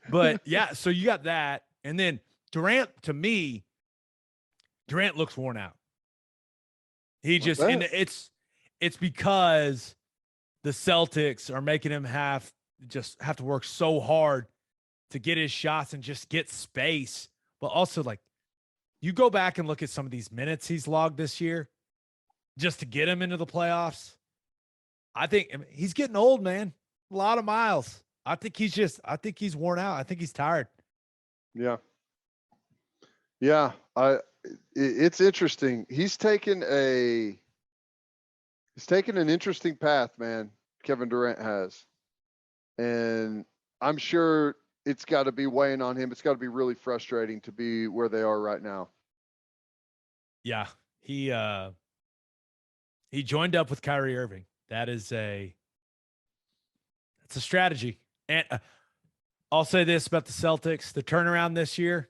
But yeah, so you got that. And then Durant, to me, Durant looks worn out. He just, and it's because the Celtics are making him have to work so hard to get his shots and just get space. But also, like, you go back and look at some of these minutes he's logged this year just to get him into the playoffs. I mean, he's getting old, man. A lot of miles. I think he's worn out. I think he's tired. Yeah. Yeah. It's interesting. He's taken an interesting path, man. Kevin Durant has. And I'm sure it's got to be weighing on him. It's got to be really frustrating to be where they are right now. Yeah. He joined up with Kyrie Irving. That's a strategy. And I'll say this about the Celtics, the turnaround this year,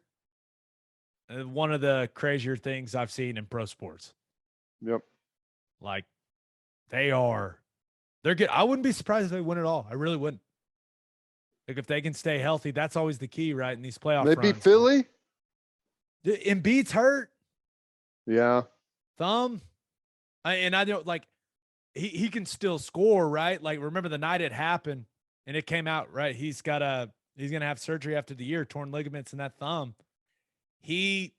one of the crazier things I've seen in pro sports. Yep. Like, they're good. I wouldn't be surprised if they win it all. I really wouldn't. Like, if they can stay healthy, that's always the key, right? In these playoff runs. Maybe Philly? Embiid's hurt. Yeah. Thumb. I don't, like, he can still score, right? Like, remember the night it happened and it came out, right? He's going to have surgery after the year, torn ligaments in that thumb. He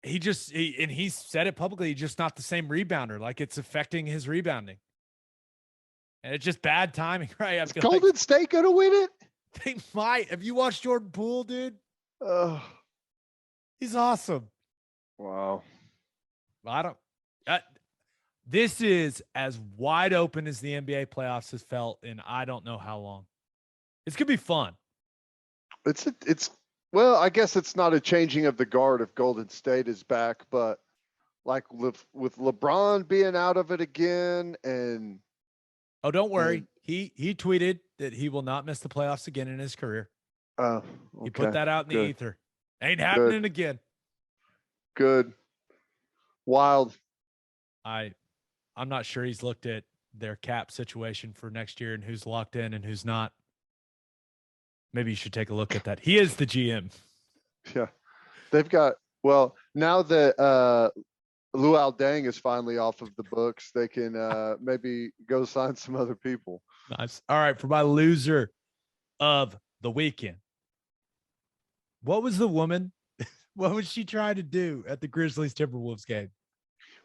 said it publicly, he's just not the same rebounder. Like, it's affecting his rebounding. And it's just bad timing, right? Is Golden State going to win it? They might. Have you watched Jordan Poole, dude? He's awesome. Wow. This is as wide open as the NBA playoffs has felt in I don't know how long. It's going to be fun. Well, I guess it's not a changing of the guard if Golden State is back, but like with LeBron being out of it again and oh, don't worry. He tweeted that he will not miss the playoffs again in his career. Okay. He put that out in the ether. Ain't happening again. Good. Wild. I'm not sure he's looked at their cap situation for next year and who's locked in and who's not. Maybe you should take a look at that. He is the GM. Yeah. They've got, well, now that Luol Deng is finally off of the books, they can maybe go sign some other people. Nice. All right. For my loser of the weekend, what was the woman? What was she trying to do at the Grizzlies Timberwolves game?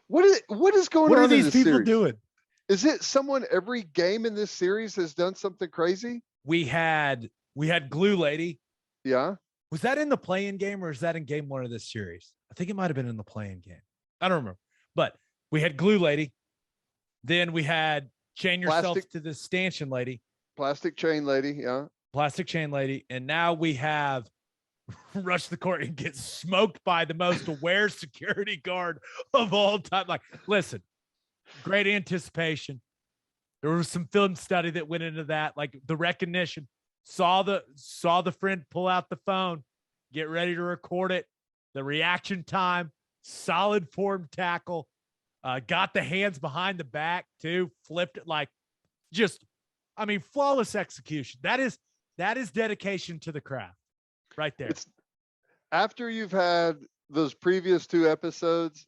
What is going on? What are these people series? doing? Is it someone every game in this series has done something crazy? We had Glue Lady. Yeah. Was that in the play-in game or is that in game one of this series? I think it might have been in the play-in game. I don't remember. But we had Glue Lady. Then we had Chain Yourself to the Stanchion Lady. Plastic Chain Lady, yeah. Plastic Chain Lady. And now we have Rush the Court and get smoked by the most aware security guard of all time. Like, listen, great anticipation. There was some film study that went into that, like the recognition. Saw the friend pull out the phone, get ready to record it. The reaction time, solid form tackle, got the hands behind the back too, flipped it like flawless execution. That is dedication to the craft right there. It's, after you've had those previous two episodes,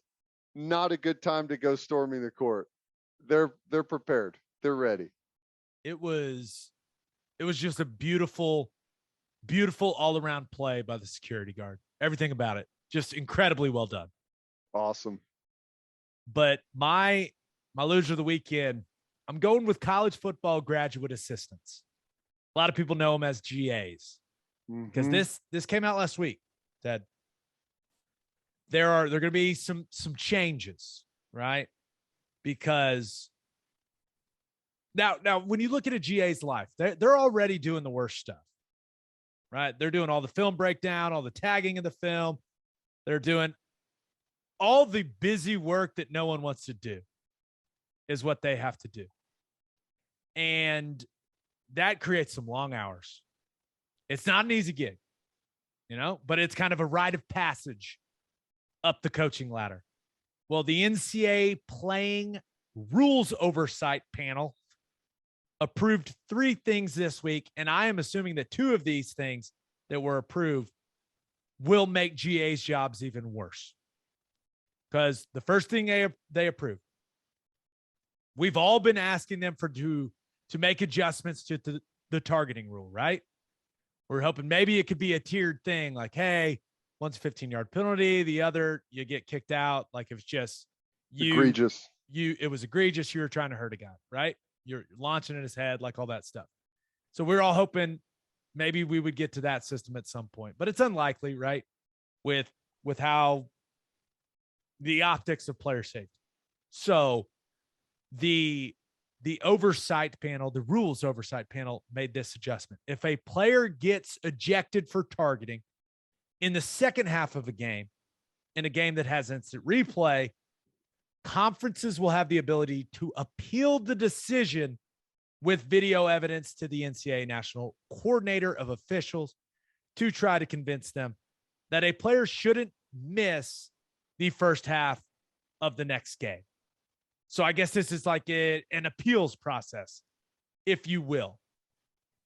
not a good time to go storming the court. They're prepared. They're ready. It was just a beautiful, beautiful all-around play by the security guard. Everything about it, just incredibly well done. Awesome. But my loser of the weekend, I'm going with college football graduate assistants. A lot of people know them as GAs because this came out last week that there are going to be some changes, right? Because now when you look at a GA's life, they're already doing the worst stuff, right? They're doing all the film breakdown, all the tagging of the film. They're doing all the busy work that no one wants to do is what they have to do. And that creates some long hours. It's not an easy gig, but it's kind of a rite of passage up the coaching ladder. Well, the NCAA playing rules oversight panel approved 3 things this week, and I am assuming that 2 of these things that were approved will make GA's jobs even worse. Because the first thing they approved, we've all been asking them to make adjustments to the targeting rule, right? We're hoping maybe it could be a tiered thing, like, hey, one's a 15-yard penalty, the other you get kicked out. Like if it's just egregious. It was egregious. You were trying to hurt a guy, right? You're launching in his head, like all that stuff. So we're all hoping maybe we would get to that system at some point, but it's unlikely, right? With how the optics of player safety. So the oversight panel, the rules oversight panel made this adjustment. If a player gets ejected for targeting in the second half of a game, in a game that has instant replay, conferences will have the ability to appeal the decision with video evidence to the NCAA National Coordinator of Officials to try to convince them that a player shouldn't miss the first half of the next game. So I guess this is like an appeals process, if you will.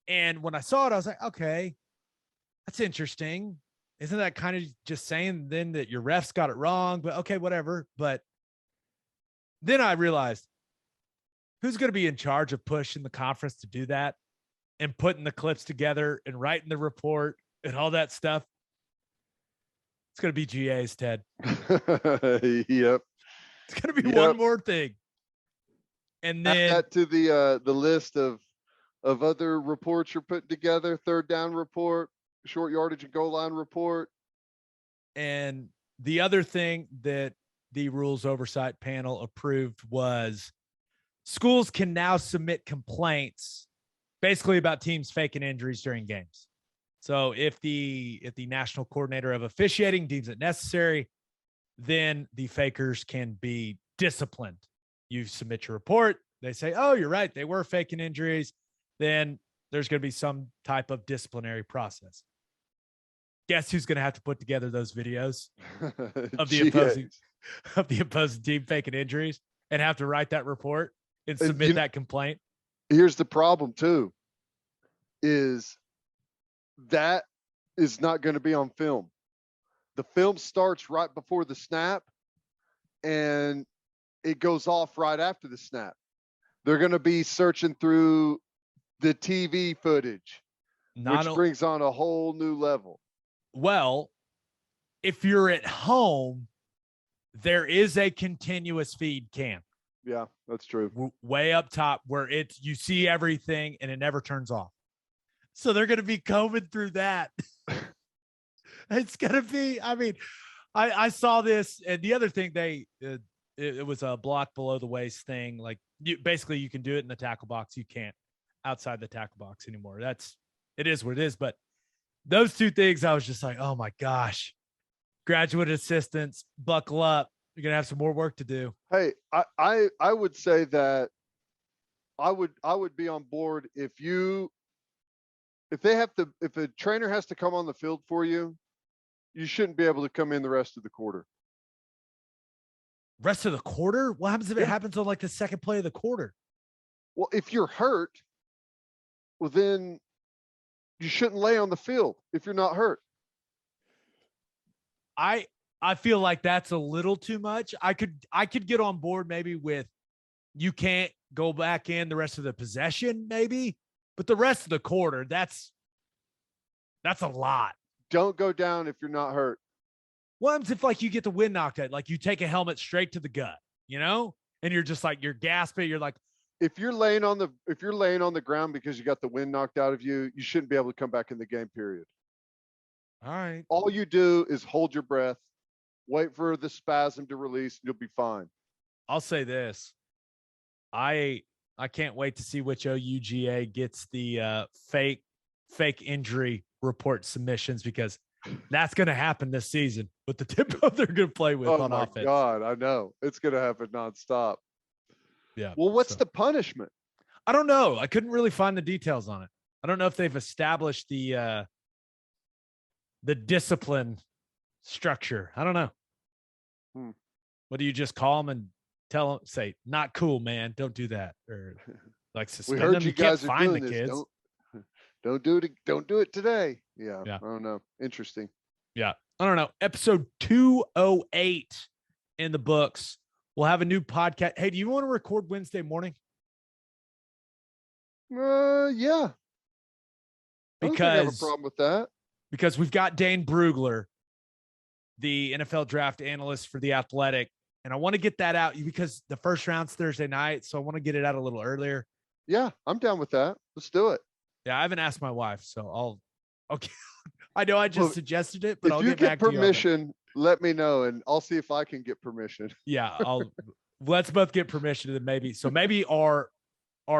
And when I saw it, I was like, okay, that's interesting. Isn't that kind of just saying then that your refs got it wrong? But okay, whatever. But then I realized, who's going to be in charge of pushing the conference to do that and putting the clips together and writing the report and all that stuff? It's going to be GAs, Ted. Yep. It's going to be one more thing. And then add that to the list of other reports you're putting together: third down report, short yardage and goal line report. And the other thing that the rules oversight panel approved was schools can now submit complaints basically about teams faking injuries during games. So if the national coordinator of officiating deems it necessary, then the fakers can be disciplined. You submit your report. They say, oh, you're right, they were faking injuries. Then there's going to be some type of disciplinary process. Guess who's going to have to put together those videos of the opposing team faking injuries and have to write that report and submit that complaint? Here's the problem too, is that is not going to be on film. The film starts right before the snap and it goes off right after the snap. They're going to be searching through the TV footage, which brings on a whole new level. Well, if you're at home, there is a continuous feed cam. Yeah, that's true. Way up top where you see everything and it never turns off. So they're going to be combing through that. It's going to be, I mean, I saw this, and the other thing it was a block below the waist thing. Like basically you can do it in the tackle box. You can't outside the tackle box anymore. It is what it is. But those two things, I was just like, oh my gosh, graduate assistants, buckle up. You're going to have some more work to do. Hey, I would say that I would be on board if a trainer has to come on the field for you, you shouldn't be able to come in the rest of the quarter. Rest of the quarter? What happens if it happens on like the second play of the quarter? Well, if you're hurt, well, then you shouldn't lay on the field if you're not hurt. I feel like that's a little too much. I could get on board maybe with you can't go back in the rest of the possession, maybe, but the rest of the quarter, that's a lot. Don't go down if you're not hurt. What happens if like you get the wind knocked out, like you take a helmet straight to the gut, and you're just like, you're gasping. You're like, if you're laying on the ground because you got the wind knocked out of you, you shouldn't be able to come back in the game, period. All right. All you do is hold your breath, wait for the spasm to release, and you'll be fine. I'll say this. I can't wait to see which OUGA gets the fake injury report submissions, because that's going to happen this season with the tempo they're going to play with on offense. Oh my God, I know. It's going to happen nonstop. Yeah. Well, what's the punishment? I don't know. I couldn't really find the details on it. I don't know if they've established the discipline structure. I don't know. What do you just call them and tell them, say, not cool, man, don't do that, or like suspend we heard them? You guys can't are find doing the this. kids. Don't do it. Don't do it today. Yeah. I don't know. Interesting. Yeah. I don't know. Episode 208 in the books. We'll have a new podcast. Hey, do you want to record Wednesday morning? Yeah. I don't think I have a problem with that. Because we've got Dane Brugler, the NFL draft analyst for The Athletic, and I want to get that out because the first round's Thursday night, so I want to get it out a little earlier. Yeah, I'm down with that. Let's do it. Yeah, I haven't asked my wife, so okay. I know I just suggested it, but I'll get back to you. If you get permission, let me know, and I'll see if I can get permission. Yeah, let's both get permission, and maybe our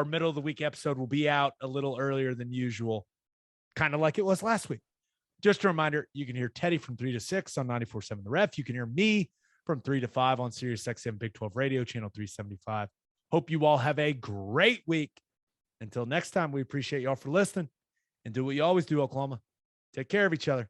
middle of the week episode will be out a little earlier than usual, kind of like it was last week. Just a reminder, you can hear Teddy from 3 to 6 on 94.7 The Ref. You can hear me from 3 to 5 on Sirius XM Big 12 Radio, channel 375. Hope you all have a great week. Until next time, we appreciate y'all for listening, and do what you always do, Oklahoma. Take care of each other.